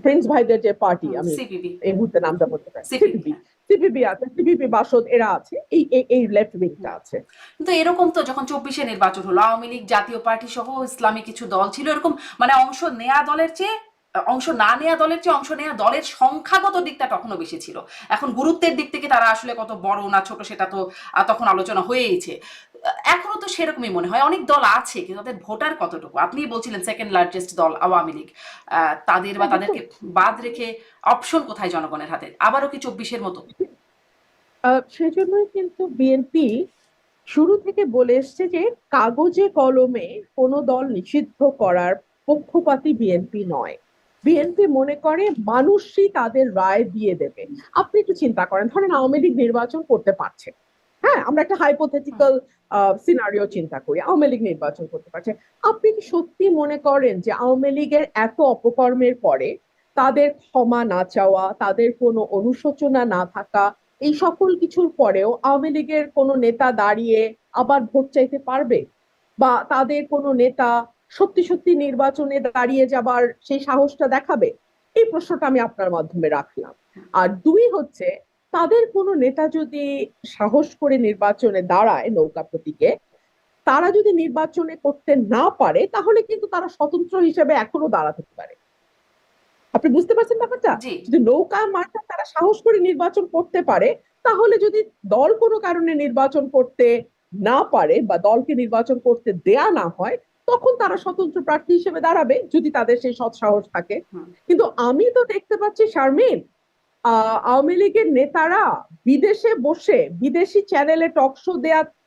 প্রিন্স ভাইদের যে পার্টি, আমি সিপিবি। এই মুহূর্তে নামটা বলতে পারি, সিপিবি। সিপিবি আছে, সিপিবি, বাসদ, এরা আছে, এই লেফট উইংটা আছে। কিন্তু এরকম তো যখন 24-এ নির্বাচন হলো, আওয়ামী লীগ, জাতীয় পার্টি সহ ইসলামী কিছু দল ছিল, এরকম মানে অংশ নেয়া দলের চেয়ে অংশ না নেওয়া দলের চেয়ে অংশ নেওয়া দলের সংখ্যাগত দিকটা তখনও বেশি ছিল। এখন গুরুত্বের দিক থেকে তারা আসলে কত বড় না ছোট সেটা তো তখন আলোচনা হয়েইছে। এখনো তো সেরকমই মনে হয় অনেক দল আছে কিন্তু তাদের ভোটার কতটুকু। আপনি বলছিলেন সেকেন্ড লার্জেস্ট দল আওয়ামী লীগ, তাদের বা হ্যাঁ, দেখুন, তাদেরকে বাদ রেখে অপশন কোথায় জনগণের হাতে? আবারও কি ২৪-এর মতো? সেজন্যই কিন্তু বিএনপি শুরু থেকে বলে এসছে যে কাগজে কলমে কোনো দল নিষিদ্ধ করার পক্ষপাতী বিএনপি নয়। বিএনপি মনে করে মানুষই তাদের রায় দিয়ে দেবে। আপনি একটু চিন্তা করেন, ধরেন আওয়ামী লীগ নির্বাচন করতে পারছে, হ্যাঁ, আমরা একটা হুম। হাইপোথেটিক্যাল সিনারিও চিন্তা করি, আওয়ামী লীগ নির্বাচন করতে পারছে। আপনি কি সত্যি মনে করেন যে আওয়ামী লীগের এত অপকর্মের পরে তাদের ক্ষমা না চাওয়া, তাদের কোনো অনুশোচনা না থাকা, এই সকল কিছুর পরেও আওয়ামী লীগের কোনো নেতা দাঁড়িয়ে আবার ভোট চাইতে পারবে? বা তাদের কোনো নেতা সত্যি সত্যি নির্বাচনে দাঁড়িয়ে যাবার সেই সাহসটা দেখাবে? এই প্রশ্নটা আমি আপনার মাধ্যমে রাখলাম। আর দুই হচ্ছে, তাদের কোনো নেতা যদি সাহস করে নির্বাচনে দাঁড়ায় নৌকা প্রতীকে, তারা যদি নির্বাচনে করতে না পারে তাহলে কিন্তু তারা স্বতন্ত্র হিসেবে এখনো দাঁড়াতে পারে। আপনি বুঝতে পারছেন ব্যাপারটা? জি। যদি নৌকা মার্কা তারা সাহস করে নির্বাচন করতে পারে, তাহলে যদি দল কোনো কারণে নির্বাচন করতে না পারে বা দলকে নির্বাচন করতে দেয়া না হয়, তখন তারা স্বতন্ত্র প্রার্থী হিসেবে দাঁড়াবে যদি তাদের সেই সৎ সাহস থাকে। হুম। কিন্তু আমি তো দেখতে পাচ্ছি শারমিন, আওয়ামী লীগের নেতারা বিদেশে বসে বিদেশি চ্যানেলে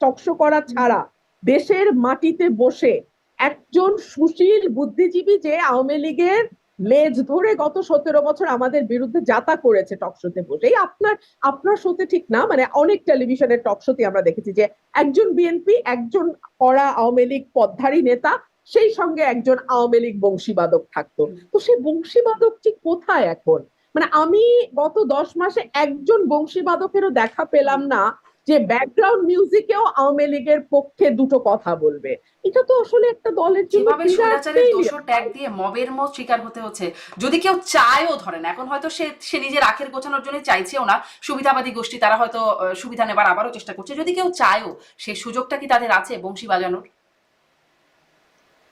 টকশো করা ছাড়া দেশের মাটিতে বসে একজন সুশীল বুদ্ধিজীবী যে আওয়ামী লীগের লেজ ধরে গত 17 বছর আমাদের বিরুদ্ধে যাতা করেছে টকশোতে বসে, এই আপনার আপনার শোতে ঠিক না, মানে অনেক টেলিভিশনের টকশোতে আমরা দেখেছি যে একজন বিএনপি, একজন কড়া আওয়ামী লীগ পদধারী নেতা, সেই সঙ্গে একজন আওয়ামী লীগ বংশীবাদক থাকতো। তো সেই বংশীবাদকটি কোথায় এখন? মানে আমি গত 10 মাসে একজন বংশীবাদকেরও দেখা পেলাম না যে ব্যাকগ্রাউন্ড মিউজিকেও আওয়ামী লীগের পক্ষে দুটো কথা বলবে। এটা তো আসলে একটা দলের জন্য যেভাবে বিরাট স্বৈরাচারের দোষর ফেইলিয়ার। ট্যাগ দিয়ে মবের মত শিকার হতে হচ্ছে, যদি কেউ চায়ও, ধরেন এখন হয়তো সে সে নিজের আখের গোছানোর জন্য চাইছেও না, সুবিধাবাদী গোষ্ঠী তারা হয়তো সুবিধা নেবার আবারও চেষ্টা করছে, যদি কেউ চায়ও সেই সুযোগটা কি তাদের আছে বংশী বাজানোর?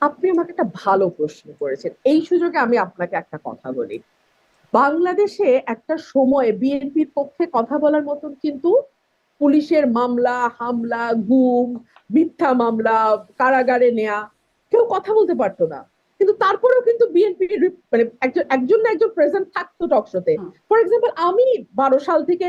আপনি আমাকে একটা ভালো প্রশ্ন করেছেন, এই সুযোগে আমি আপনাকে একটা কথা বলি। বাংলাদেশে একটা সময় বিএনপির পক্ষে কথা বলার মতন কিন্তু পুলিশের মামলা হামলা, গুম, মিথ্যা মামলা, কারাগারে নেয়া, কেউ কথা বলতে পারতো না। কিন্তু তারপরেও কিন্তু বিএনপি মানে একজন একজন না একজন প্রেজেন্ট থাকতো টকশোতে। হুম। ফর এক্সাম্পল, আমি 12 সাল থেকে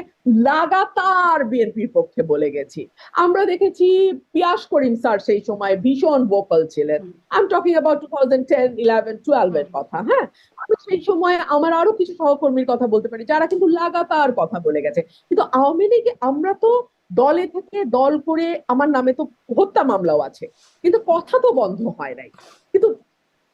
লাগাতার বিএনপির পক্ষে বলে গেছি। আমরা দেখেছি পিয়াস করিম স্যার সেই সময় ভীষণ ভোকাল ছিলেন। হুম। আই এম টকিং অ্যাবাউট 2010, 11, 12 হুম। এর কথা, হ্যাঁ। আমি সেই সময় আমার আরো কিছু সহকর্মীর কথা বলতে পারি যারা কিন্তু লাগাতার কথা বলে গেছে। কিন্তু আওয়ামী লীগে আমরা তো দলে থেকে দল করে, আমার নামে তো হত্যা মামলাও আছে, কিন্তু কথা তো বন্ধ হয় নাই। কিন্তু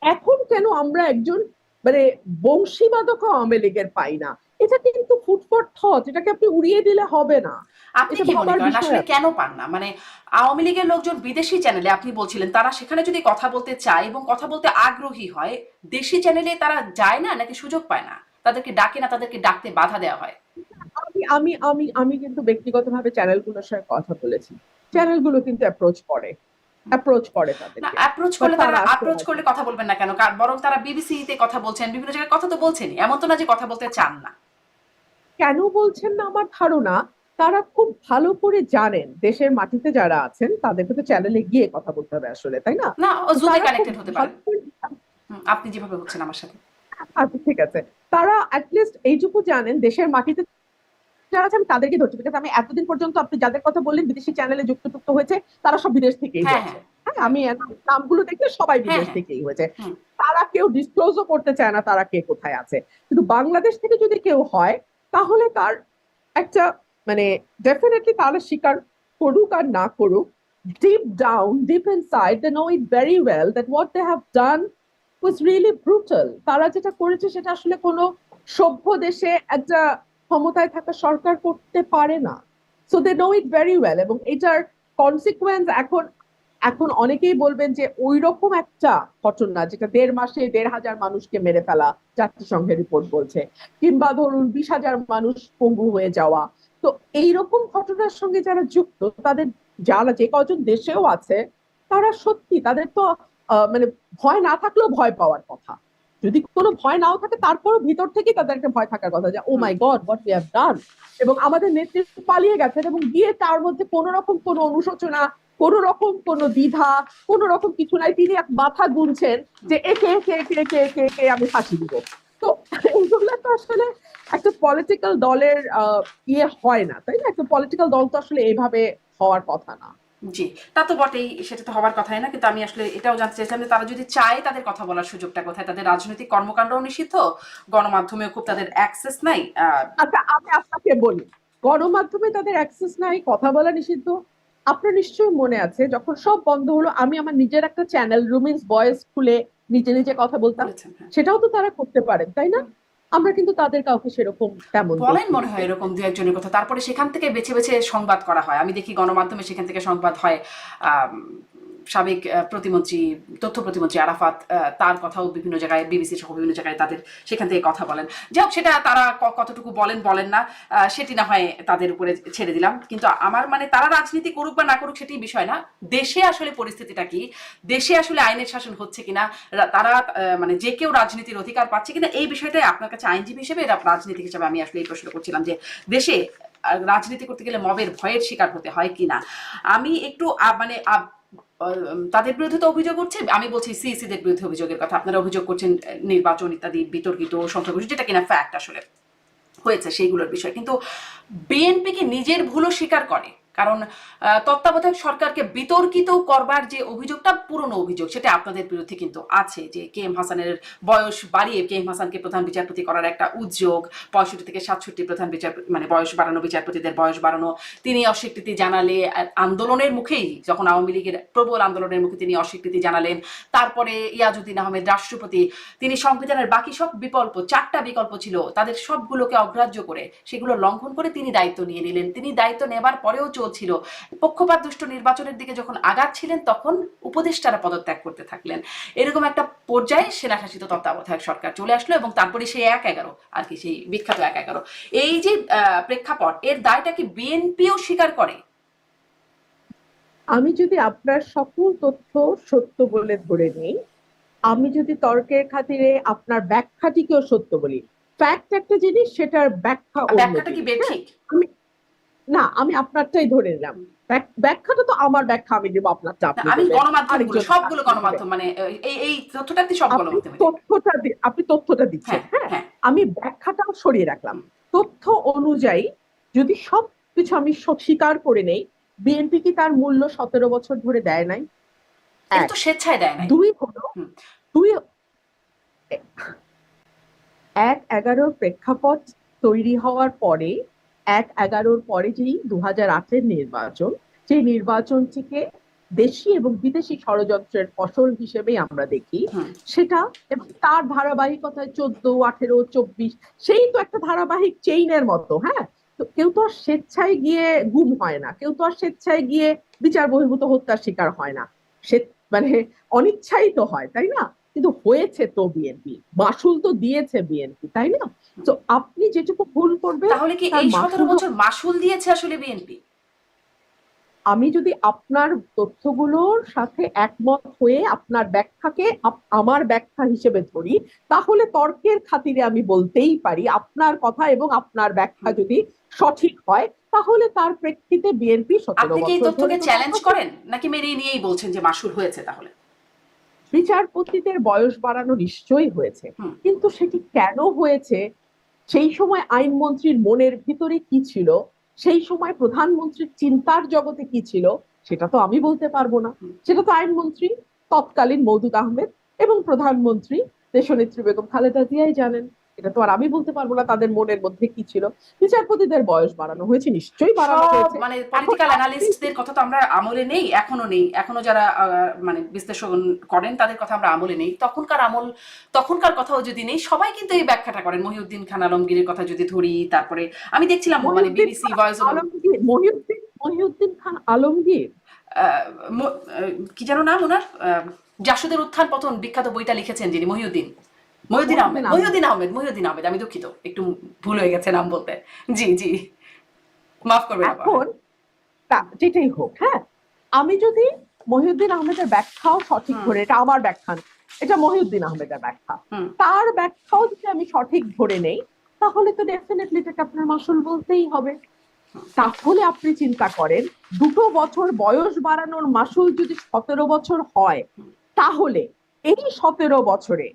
এখন কেন আমরা একজন মানে বংশীবাদক আওয়ামী লীগের পাই না? এটা কিন্তু ফুড ফর থট, এটাকে আপনি উড়িয়ে দিলে হবে না, আপনি এটা কি মনে ভাবার করেন বিষয় আসলে আছে। কেন পান না? মানে আওয়ামী লীগের লোকজন বিদেশি চ্যানেলে, আপনি বলছিলেন তারা সেখানে যদি কথা বলতে চায় এবং কথা বলতে আগ্রহী হয়, দেশি চ্যানেলে তারা যায় না নাকি সুযোগ পায় না? তাদেরকে ডাকে না, তাদেরকে ডাকতে বাধা দেওয়া হয়? আমি আমি আমি আমি কিন্তু ব্যক্তিগতভাবে চ্যানেলগুলোর সাথে কথা বলেছি, চ্যানেলগুলো কিন্তু অ্যাপ্রোচ করে না, তাদেরকে, অ্যাপ্রোচ বাট করলে তারা তারা আসতে অ্যাপ্রোচ রাজি করলে না। কথা বলবেন না কেন? বরং তারা বিবিসিতে কথা বলছেন, বিভিন্ন জায়গায় কথা তো বলছেনই, এমন তো না যে কথা বলতে চান না। কেন বলছেন না আমার ধারণা, তারা খুব ভালো করে জানেন দেশের মাটিতে যারা আছেন তাদেরকে তো চ্যানেলে গিয়ে কথা বলতে হবে আসলে, তাই না? না, ও তো জুমে তারা খুব কানেক্টেড হতে পারেন। ভালো করে, আপনি যেভাবে হচ্ছেন আমার সাথে। আচ্ছা ঠিক আছে, তারা অ্যাটলিস্ট এইটুকু জানেন দেশের মাটিতে যারা আছে আমি তাদেরকে ধরছি, বিকজ আমি এতদিন পর্যন্ত আপনি যাদের কথা বললেন বিদেশি চ্যানেলে যুক্ত হয়েছে, তারা সব বিদেশ থেকেই হ্যাঁ, হয়েছে। হ্যাঁ। হ্যাঁ, হ্যাঁ। আমি নামগুলো দেখলে সবাই হ্যাঁ, বিদেশ হ্যাঁ। থেকেই হয়েছে। হুম। তারা কেউ ডিসক্লোজও করতে চায় না তারা কে কোথায় আছে। কিন্তু বাংলাদেশ থেকে যদি কেউ হয়, তাহলে তার একটা মানে ডেফিনেটলি তারা স্বীকার করুক আর না করুক, deep down, deep inside they know it very well that what they have done was really brutal. তারা যেটা করেছে সেটা আসলে কোনো সভ্য দেশে একটা ক্ষমতায় থাকা সরকার করতে পারে না। So they know it very well, এবং এটার কনসিকুয়েন্স এখন এখন অনেকেই বলবেন যে ওই রকম একটা ঘটনা যেটা 1.5 মাসে 1.5 হাজার মানুষকে মেরে ফেলা, জাতিসংঘের রিপোর্ট বলছে, কিংবা ধরুন 20 হাজার মানুষ পঙ্গু হয়ে যাওয়া, তো এইরকম ঘটনার সঙ্গে যারা যুক্ত, তাদের যারা যে কজন দেশেও আছে, তারা সত্যি তাদের তো মানে ভয় না থাকলেও ভয় পাওয়ার কথা। যদি কোনো ভয় নাও থাকে তারপরও ভিতর থেকে তাদের একটা ভয় থাকার কথা যে oh my god what we have done, এবং আমাদের নেতৃত্ব পালিয়ে গেছেন এবং গিয়ে তার মধ্যে কোনো রকম কোনো অনুশোচনা, কোনো রকম কোনো দ্বিধা, কোনো রকম কিছু নাই, তিনি এক মাথা গুনছেন যে একে একে একে একে একে একে আমি ফাঁসি দিব। তো এইগুলো তো আসলে একটা পলিটিক্যাল দলের ইয়ে হয় না, তাই না? একটা পলিটিক্যাল দল তো আসলে এইভাবে হওয়ার কথা না। জি, তা তো বটেই, সেটা তো হবার কথাই না। কিন্তু আমি আসলে এটাও জানতে চাইছিলাম যে তারা যদি চায় তাদের কথা বলার সুযোগটা কোথায়? তাদের রাজনৈতিক কর্মকাণ্ডও নিষিদ্ধ, গণমাধ্যমেও খুব তাদের অ্যাক্সেস নাই। আচ্ছা আমি আপনাকে বলি, গণমাধ্যমে তাদের অ্যাক্সেস নাই, কথা বলা নিষিদ্ধ। আপনার নিশ্চয়ই মনে আছে যখন সব বন্ধ হলো আমি আমার নিজের একটা চ্যানেল রুমিনস ভয়েস খুলে নিজে নিজে কথা বলতাম, বলেছেন, হ্যাঁ। সেটাও তো তারা করতে পারেন, তাই না? আমরা কিন্তু তাদের কাউকে সেরকম তেমন বলেন মনে দেখিনি। হয় এরকম দু একজনের কথা, তারপরে সেখান থেকে বেছে বেছে সংবাদ করা হয়। আমি দেখি গণমাধ্যমে সেখান থেকে সংবাদ হয়। আম, সাবেক প্রতিমন্ত্রী, তথ্য প্রতিমন্ত্রী আরাফাত, তার কথাও বিভিন্ন জায়গায়, বিবিসি সহ বিভিন্ন জায়গায় তাদের সেখান থেকে কথা বলেন। যাই হোক, সেটা তারা কতটুকু বলেন বলেন না, সেটি না হয় তাদের উপরে ছেড়ে দিলাম। কিন্তু আমার মানে তারা রাজনীতি করুক বা না করুক সেটি বিষয় না। দেশে আসলে পরিস্থিতিটা কি, দেশে আসলে আইনের শাসন হচ্ছে কিনা, তারা মানে যে কেউ রাজনীতির অধিকার পাচ্ছে কিনা, এই বিষয়টাই আপনার কাছে আইনজীবী হিসেবে, রাজনীতিক হিসেবে আমি আসলে এই প্রশ্ন করছিলাম যে দেশে রাজনীতি করতে গেলে মবের ভয়ের শিকার হতে হয় কিনা। আমি একটু মানে তাদের বিরুদ্ধে তো অভিযোগ উঠছে, আমি বলছি সিইসিদের বিরুদ্ধে অভিযোগের কথা। আপনারা অভিযোগ করছেন নির্বাচন ইত্যাদি বিতর্কিত, সংখ্যাগরিষ্ঠ, যেটা কিনা ফ্যাক্ট আসলে হয়েছে সেইগুলোর বিষয়। কিন্তু বিএনপি কি নিজের ভুলও স্বীকার করে? কারণ তত্ত্বাবধায়ক সরকারকে বিতর্কিত করবার যে অভিযোগটা, পুরনো অভিযোগ, সেটা আপনাদের বিরুদ্ধে কিন্তু আছে, যে কে এম হাসানের বয়স বাড়িয়ে কে এম হাসানকে প্রধান বিচারপতি করার একটা উদ্যোগ, 65 থেকে 67 প্রধান বিচারপতি, মানে বয়স বাড়ানো, বিচারপতিদের বয়স বাড়ানো, তিনি অস্বীকৃতি জানালে আন্দোলনের মুখেই, যখন আওয়ামী লীগের প্রবল আন্দোলনের মুখে তিনি অস্বীকৃতি জানালেন। তারপরে ইয়াজউদ্দিন আহমেদ রাষ্ট্রপতি, তিনি সংবিধানের বাকি সব বিকল্প, 4টা বিকল্প ছিল, তাদের সবগুলোকে অগ্রাহ্য করে, সেগুলো লঙ্ঘন করে তিনি দায়িত্ব নিয়ে নিলেন। তিনি দায়িত্ব নেবার পরেও চলছিল পক্ষপাত দুষ্ট নির্বাচনের দিকে যখন আগাচ্ছিলেন, তখন উপদেষ্টারা পদত্যাগ করতে থাকলেন। এরকম একটা পর্যায়ে সেনা শাসিত তত্ত্বাবধায়ক সরকার চলে আসলো, এবং তারপরে সেই 1/11 আর কি, সেই বিখ্যাত 1/11, এই যে প্রেক্ষাপট, এর দায়টা কি বিএনপিও স্বীকার করে? আমি যদি আপনার সকল তথ্য সত্য বলে ধরে নিই, আমি যদি তর্কের খাতিরে আপনার ব্যাখ্যাটিকেও সত্য বলি, ফ্যাক্ট একটা জিনিস, সেটার ব্যাখ্যা অন্য ব্যাখ্যাটা কি জিনিস, হ্যাঁ? বেঠিক? আমি না, আমি আপনারটাই ধরে নিলাম। ব্যাখ্যাটা তো আমার ব্যাখ্যা আমি দেবো, আপনারটা আপনি আমি দেবেন, গণমাধ্যমগুলো, আরেকজন সবগুলো দিবেন। গণমাধ্যম, মানে এই তথ্যটাতে সব গণমাধ্যমে দেয়। আপনি তথ্যটা দিচ্ছেন, হ্যাঁ, হ্যাঁ, হ্যাঁ। আমি ব্যাখ্যাটাও সরিয়ে রাখলাম। তথ্য অনুযায়ী যদি সবকিছু আমি স্বীকার করে নেই, বিএনপি কি তার মূল্য 17 বছর ধরে দেয় নাই? এটা এক। তো স্বেচ্ছায় দেয় নাই। দুই হলো, হুম। দুই 1/11 প্রেক্ষাপট তৈরি হওয়ার পরে, 1/11 পরে যেই 2008-এর নির্বাচন, সেই নির্বাচনটিকে দেশি এবং বিদেশি ষড়যন্ত্রের ফসল হিসেবে আমরা দেখি। হুম। সেটা এবং তার ধারাবাহিকতায় 14, 18, 24, সেই তো একটা ধারাবাহিক চেইনের মতো, হ্যাঁ। তো কেউ তো আর স্বেচ্ছায় গিয়ে গুম হয় না, কেউ তো আর স্বেচ্ছায় গিয়ে বিচার বহির্ভূত হত্যার শিকার হয় না, সে মানে অনিচ্ছাই তো হয়, তাই না? কিন্তু হয়েছে তো বিএনপি, মাসুল তো দিয়েছে বিএনপি, তাই না? তো আপনি যেটুকু ভুল করবেন তাহলে কি তার এই 17 মাসুল, বছর মাসুল দিয়েছে আসলে বিএনপি? আমি যদি আপনার তথ্যগুলোর সাথে একমত হয়ে আপনার ব্যাখ্যাকে আমার ব্যাখ্যা হিসেবে ধরি, তাহলে তর্কের খাতিরে আমি বলতেই পারি আপনার কথা এবং আপনার ব্যাখ্যা যদি সঠিক হয়, তাহলে তার প্রেক্ষিতে বিএনপি 17 আপনি কি এই বছর ধরে তথ্যকে তো চ্যালেঞ্জ রাজত্ব। করেন, নাকি মেনে নিয়েই বলছেন যে মাসুল হয়েছে তাহলে? বিচারপতিদের বয়স বাড়ানো নিশ্চয়ই হয়েছে, হুম। কিন্তু সেটি কেন হয়েছে, সেই সময় আইনমন্ত্রীর মনের ভিতরে কি ছিল, সেই সময় প্রধানমন্ত্রীর চিন্তার জগতে কি ছিল, সেটা তো আমি বলতে পারবো না। সেটা তো আইনমন্ত্রী তৎকালীন মওদুদ আহমেদ এবং প্রধানমন্ত্রী দেশনেত্রী বেগম খালেদা জিয়াই জানেন। এটা তো আর আমি বলতে পারবো না তাদের মনের মধ্যে কি ছিল। বিচারপতিদের বয়স বাড়ানো হয়েছে, নিশ্চয়ই বাড়ানো সব হয়েছে। মানে এখন পলিটিক্যাল আপনি, অ্যানালিস্টদের কথা তো আমরা আমলে নেই, এখনো নেই, এখনো যারা মানে বিশ্লেষণ করেন তাদের কথা আমরা আমলে নেই। তখনকার কথাও যদি নেই, সবাই কিন্তু এই ব্যাখ্যাটা করেন। মহিউদ্দিন খান আলমগীরের কথা যদি ধরি, তারপরে আমি দেখছিলাম মানে মহিউদ্দিন বিবিসি খান ভয়েস ওভার, আলমগীর, মহিউদ্দিন খান আলমগীর, কি যেন নাম ওনার, জাসুদের উত্থান পতন বিখ্যাত বইটা লিখেছেন যিনি, মহিউদ্দিন আহমেদ, আমি দুঃখিত, একটু ভুল হয়ে গেছে নাম বলতে। জি, জি, মাফ করবেন আপা। এখন যেটাই হোক, হ্যাঁ, আমি যদি মহিউদ্দিন আহমেদের ব্যাখ্যাও সঠিক হুম। ধরে, এটা আমার ব্যাখ্যা না, এটা মহিউদ্দিন আহমেদের ব্যাখ্যা। হুম তার ব্যাখ্যাও যদি আমি সঠিক ধরে নেই, তাহলে তো ডেফিনেটলি এটাকে আপনার মাসুল বলতেই হবে। তাহলে আপনি চিন্তা করেন, 2 বছর বয়স বাড়ানোর মাসুল যদি 17 বছর হয়, তাহলে এই 17 বছরে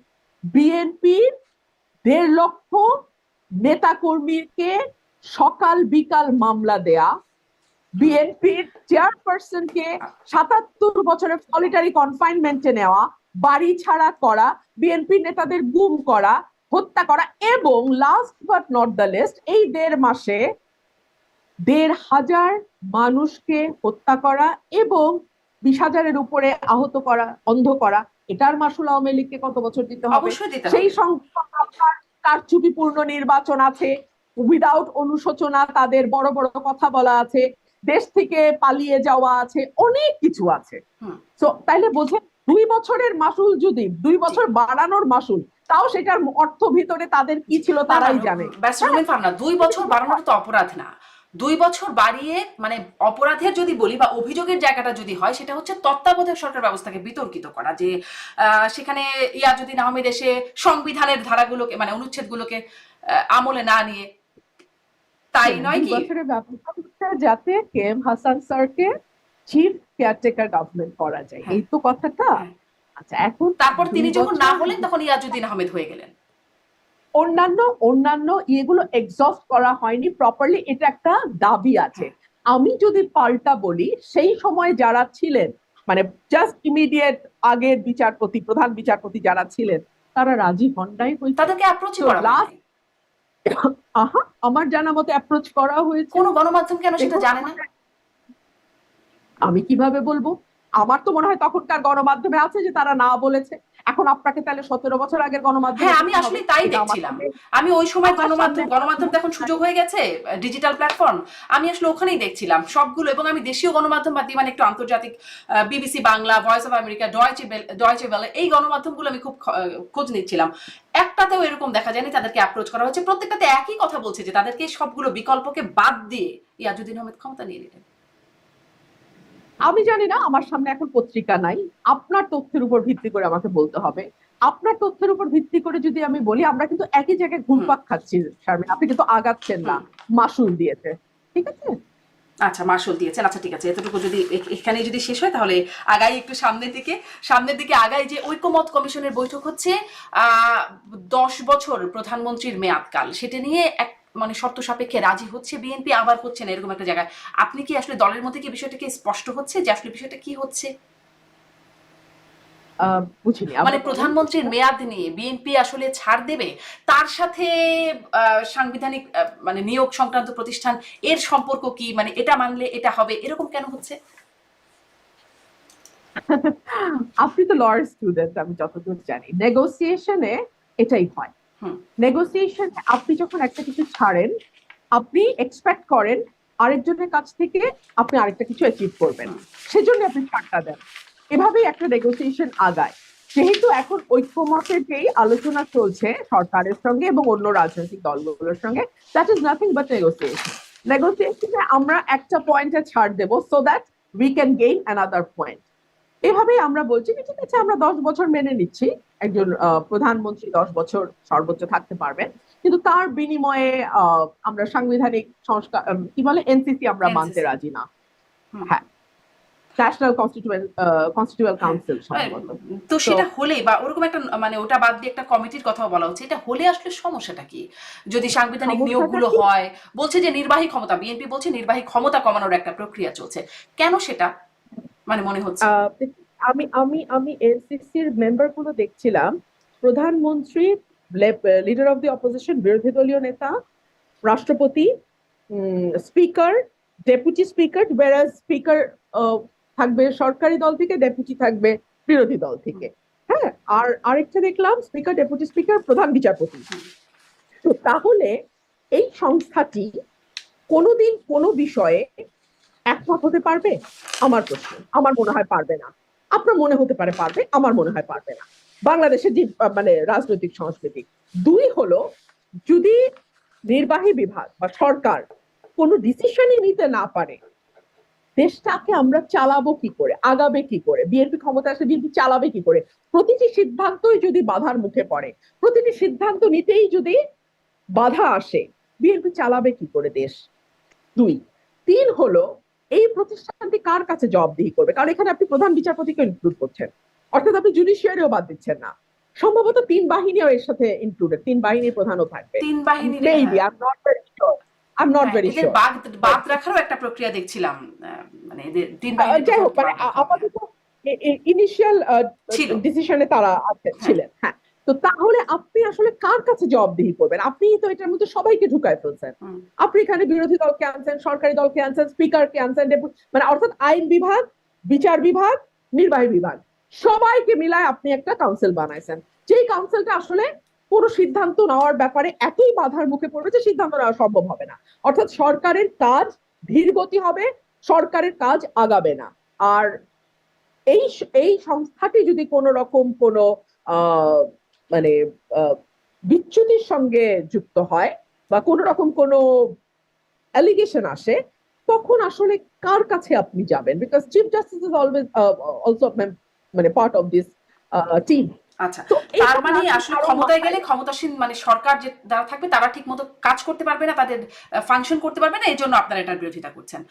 বিএনপির 1.5 লক্ষ নেতা কর্মীকে সকাল বিকাল মামলা দেয়া, বিএনপির চেয়ারপারসনকে 77 বছরের সলিটারি কনফাইনমেন্টে নেওয়া, বাড়ি ছাড়া করা, বিএনপি নেতাদের গুম করা, হত্যা করা, এবং last but not the least, এই 1.5 মাসে 1,500 মানুষকে হত্যা করা এবং 20,000-এর উপরে আহত করা, অন্ধ করা। এটার মাসুল আওয়ামী লীগকে কত বছর দিতে হবে? অবশ্যই দিতে সেই হবে। সংখ্যা কারচুপিপূর্ণ নির্বাচন আছে, উইদাউট অনুশোচনা তাদের বড় বড় কথা বলা আছে, দেশ থেকে পালিয়ে যাওয়া আছে, অনেক কিছু আছে। হুম তো তাইলে বোঝেন, 2 বছরের মাসুল যদি 2 বছর বাড়ানোর মাসুল, তাও সেটার অর্থ ভিতরে তাদের কি ছিল না না তারাই জানে। ব্যাস রুমিন ফারহানা, 2 বছর বাড়ানোর তো অপরাধ না। 2 বছর বাড়িয়ে মানে অপরাধের যদি বলি বা অভিযোগের জায়গাটা যদি হয়, সেটা হচ্ছে তত্ত্বাবধায়ক সরকার ব্যবস্থাকে বিতর্কিত করা, যে সেখানে ইয়াজউদ্দিন আহমেদ এসে সংবিধানের ধারাগুলোকে মানে অনুচ্ছেদগুলোকে আমলে না নিয়ে, তাই নয় 2 কি? বছরের ব্যবস্থা হচ্ছে যাতে কেএম হাসান স্যারকে চিফ কেয়ারটেকার গভর্নমেন্ট করা যায়, হ্যাঁ এই তো কথাটা। হ্যাঁ। আচ্ছা, এখন তারপর 2 তিনি যখন না বছর হলেন, তখন ইয়াজউদ্দিন আহমেদ হয়ে গেলেন। অন্যান্য অন্যান্য ইয়েগুলো এক্সস্ট করা হয়নি প্রপারলি, এটা একটা দাবি আছে। হ্যাঁ আমি যদি পাল্টা বলি, সেই সময় যারা ছিলেন, মানে জাস্ট ইমিডিয়েট আগের বিচারপতি, প্রধান বিচারপতি যারা ছিলেন, তারা রাজি হন নাই হয়েছে। তাদেরকে অ্যাপ্রোচই তো করা হয় লাস্ট, নাই। আহা, আমার জানা মতে অ্যাপ্রোচ করা হয়েছে। কোনো গণমাধ্যম কেন সেটা দেখুন, জানে না? আমি কিভাবে বলবো? আমার তো মনে হয় তখনকার গণমাধ্যমে আছে যে তারা না বলেছে। এখন আপনাকে তাহলে 17 বছর আগের গণমাধ্যমে হ্যাঁ, আমি যেতে হবে, আসলে তাই এটা আমার দেখছিলাম। সামনে আমি ওই সময় আমার সামনে গণমাধ্যম তো এখন সুযোগ হয়ে গেছে, ডিজিটাল প্ল্যাটফর্ম। আমি আসলে ওখানেই দেখছিলাম সবগুলো, এবং আমি দেশীয় গণমাধ্যম বাদ দিয়ে মানে একটু আন্তর্জাতিক, BBC Bangla, voice of America, Deutsche Welle, এই গণমাধ্যমগুলো আমি খুব খোঁজ নিচ্ছিলাম। একটাতেও এরকম দেখা যায়নি তাদেরকে অ্যাপ্রোচ করা হয়েছে। প্রত্যেকটাতে একই কথা বলছে যে তাদেরকে সবগুলো বিকল্পকে বাদ দিয়ে ইয়াজউদ্দিন আহমেদ ক্ষমতা নিয়ে নিলেন। আমি জানি না, আমার সামনে এখন পত্রিকা নাই, আপনার তথ্যের উপর ভিত্তি করে আমাকে বলতে হবে। আপনার তথ্যের উপর ভিত্তি করে যদি আমি বলি, আমরা কিন্তু একই জায়গায় হুম ঘুরপাক খাচ্ছি শারমিন, আপনি কিন্তু আগাচ্ছেন না। হুম মাসুল দিয়েছে, ঠিক আছে। আচ্ছা, মাসুল দিয়েছেন। আচ্ছা ঠিক আছে, এতটুকু যদি এখানে যদি শেষ হয়, তাহলে আগাই একটু সামনের দিকে আগাই, যে ঐকমত্য কমিশনের বৈঠক হচ্ছে 10 বছর প্রধানমন্ত্রীর মেয়াদকাল, সেটা নিয়ে এক মানে শর্ত সাপেক্ষে রাজি হচ্ছে বিএনপি, আবার হচ্ছে না, এরকম একটা জায়গায় আপনি কি আসলে দলের মধ্যে কি বিষয়টা কি স্পষ্ট হচ্ছে যে আসলে বিষয়টা কি হচ্ছে? বুঝিনি, মানে আবার বলেন। প্রধানমন্ত্রীর মেয়াদ নিয়ে বিএনপি আসলে ছাড় দেবে, তার সাথে সাংবিধানিক মানে নিয়োগ সংক্রান্ত প্রতিষ্ঠান, এর সম্পর্ক কি, মানে এটা মানলে এটা হবে, এরকম কেন হচ্ছে? আপনি তো লয়ার স্টুডেন্ট, আমি যতদূর জানি নেগোসিয়েশনে এটাই হয়। হুম নেগোসিয়েশনে আপনি যখন একটা কিছু ছাড়েন, আপনি এক্সপেক্ট করেন আরেকজনের কাছ থেকে আপনি আরেকটা কিছু অ্যাচিভ করবেন, হুম সেজন্য আপনি ছাড়টা দেন। এভাবেই একটা নেগোসিয়েশন আগায়। যেহেতু এখন ঐক্যমতের যেই আলোচনা চলছে সরকারের সঙ্গে এবং অন্য রাজনৈতিক দলগুলোর সঙ্গে, that is nothing but negotiation. নেগোসিয়েশনে আমরা একটা পয়েন্টে ছাড় দেব so that we can gain another point. এভাবেই আমরা বলছি যে ঠিক আছে, আমরা 10 বছর মেনে নিচ্ছি, একজন প্রধানমন্ত্রী 10 বছর সর্বোচ্চ থাকতে পারবেন, কিন্তু তার বিনিময়ে আমরা সাংবিধানিক সংস্কার, কি বলে, এনসিসি আমরা মানতে এনসিসি। রাজি না। হুম হ্যাঁ, ন্যাশনাল কনস্টিটিউয়েন্ট হ্যাঁ, কাউন্সিল সম্ভবত। তো তো সেটা হলেই বা ওরকম একটা মানে ওটা বাদ দিয়ে একটা কমিটির কথাও বলা হচ্ছে, এটা হলে আসলে সমস্যাটা কি? যদি সাংবিধানিক সমস্যাটা নিয়োগগুলো কি? হয়, বলছে যে নির্বাহী ক্ষমতা, বিএনপি বলছে নির্বাহী ক্ষমতা কমানোর একটা প্রক্রিয়া চলছে, কেন সেটা মানে মনে হচ্ছে? আহ, আমি আমি আমি এনসিসির মেম্বার গুলো দেখছিলাম, প্রধানমন্ত্রী, লিডার অফ দি অপোজিশন, বিরোধী দলীয় নেতা, রাষ্ট্রপতি, speaker, deputy speaker, whereas speaker থাকবে সরকারি দল থেকে, ডেপুটি থাকবে বিরোধী দল থেকে। হ্যাঁ, আর আরেকটা দেখলাম স্পিকার, ডেপুটি স্পিকার, প্রধান বিচারপতি। তো তাহলে এই সংস্থাটি কোনোদিন কোনো বিষয়ে একমত হতে পারবে? আমার প্রশ্ন। আমার মনে হয় পারবে না। আপনার মনে হতে পারে পারবে, আমার মনে হয় পারবে না। বাংলাদেশের যে মানে রাজনৈতিক সংস্কৃতি, 2 হলো, যদি নির্বাহী বিভাগ বা সরকার কোনো ডিসিশনই নিতে না পারে, দেশটাকে আমরা চালাবো কি করে, আগাবে কি করে, বিএনপি ক্ষমতা আসলে বিএনপি চালাবে কি করে, প্রতিটি সিদ্ধান্তই যদি বাধার মুখে পড়ে, প্রতিটি সিদ্ধান্ত নিতেই যদি বাধা আসে, বিএনপি চালাবে কি করে দেশ? 2, 3 হলো এই প্রতিষ্ঠানটি কার কাছে জবাবদিহি করবে, কারণ এখানে আপনি প্রধান বিচারপতিকে ইনক্লুড করছেন, অর্থাৎ আপনি জুডিশিয়ারিও বাদ দিচ্ছেন না, সম্ভবত 3 বাহিনীও এর সাথে ইনক্লুডেড, 3 বাহিনীর প্রধানও থাকবে, তিন বাহিনীর maybe, I am not very এদের শিওর। বাদ রাখারও একটা প্রক্রিয়া দেখছিলাম, মানে এদের তিন বাহিনীর যাই হোক, প্রধানকে মানে বাদ রাখা। আপাতত ইনিশিয়াল ছিল। ডিসিশনে তারা হ্যাঁ। ছিলেন, হ্যাঁ। তো তাহলে আপনি আসলে কার কাছে জবাবদিহি করবেন? আপনি তো এটার মধ্যে সবাইকে ঢুকায় ফেলছেন, আপনি এখানে বিরোধী দলকে আনছেন, সরকারি দলকে আনছেন, স্পিকারকে আনছেন, মানে অর্থাৎ আইন বিভাগ, বিচার বিভাগ, নির্বাহী বিভাগ, সবাইকে মিলায় আপনি একটা কাউন্সিল বানাইছেন, যেই কাউন্সিলটা আসলে কোনো সিদ্ধান্ত নেওয়ার ব্যাপারে এতই বাধার মুখে পড়বে যে সিদ্ধান্ত নেওয়া সম্ভব হবে না, অর্থাৎ সরকারের কাজ ধীর গতি হবে, সরকারের কাজ আগাবে না। আর এই এই সংস্থাটি যদি কোনো রকম কোনো মানে বিচ্যুতির সঙ্গে যুক্ত হয় বা কোনো রকম কোনো অ্যালিগেশন আসে, তখন আসলে কার কাছে আপনি যাবেন? Because chief justice is always also মানে পার্ট অফ দিস টিম। আচ্ছা, তার মানে আসলে ক্ষমতায় গেলে ক্ষমতাসীন মানে সরকার যে যারা থাকবে তারা ঠিক মতো কাজ করতে পারবে না, তাদের ফাংশন করতে পারবে না, এই জন্য আপনারা এটার বিরোধিতা করছেন।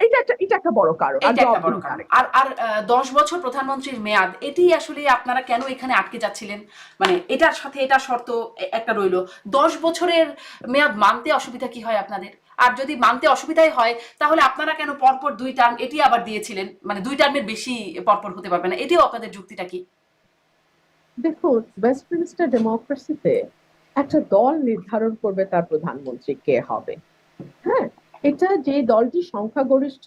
এটা একটা বড় কারণ। এটা একটা বড় কারণ। আর 10 বছর প্রধানমন্ত্রীর মেয়াদ, এটি আসলে আপনারা কেন এখানে আটকে যাচ্ছিলেন? মানে এটার সাথে এটা শর্ত একটা রইলো, 10 বছরের মেয়াদ মানতে অসুবিধা কি হয় আপনাদের? আর যদি মানতে অসুবিধাই হয় তাহলে আপনারা কেন পরপর 2 টার্ম এটি আবার দিয়েছিলেন, মানে 2 টার্মের বেশি পরপর হতে পারবে না, এটিও আপনাদের যুক্তিটা কি? দেখুন, ওয়েস্টমিনিস্টার ডেমোক্রেসিতে একটা দল নির্ধারণ করবে তার প্রধানমন্ত্রী কে হবে। হ্যাঁ, এটা যে দলটি সংখ্যাগরিষ্ঠ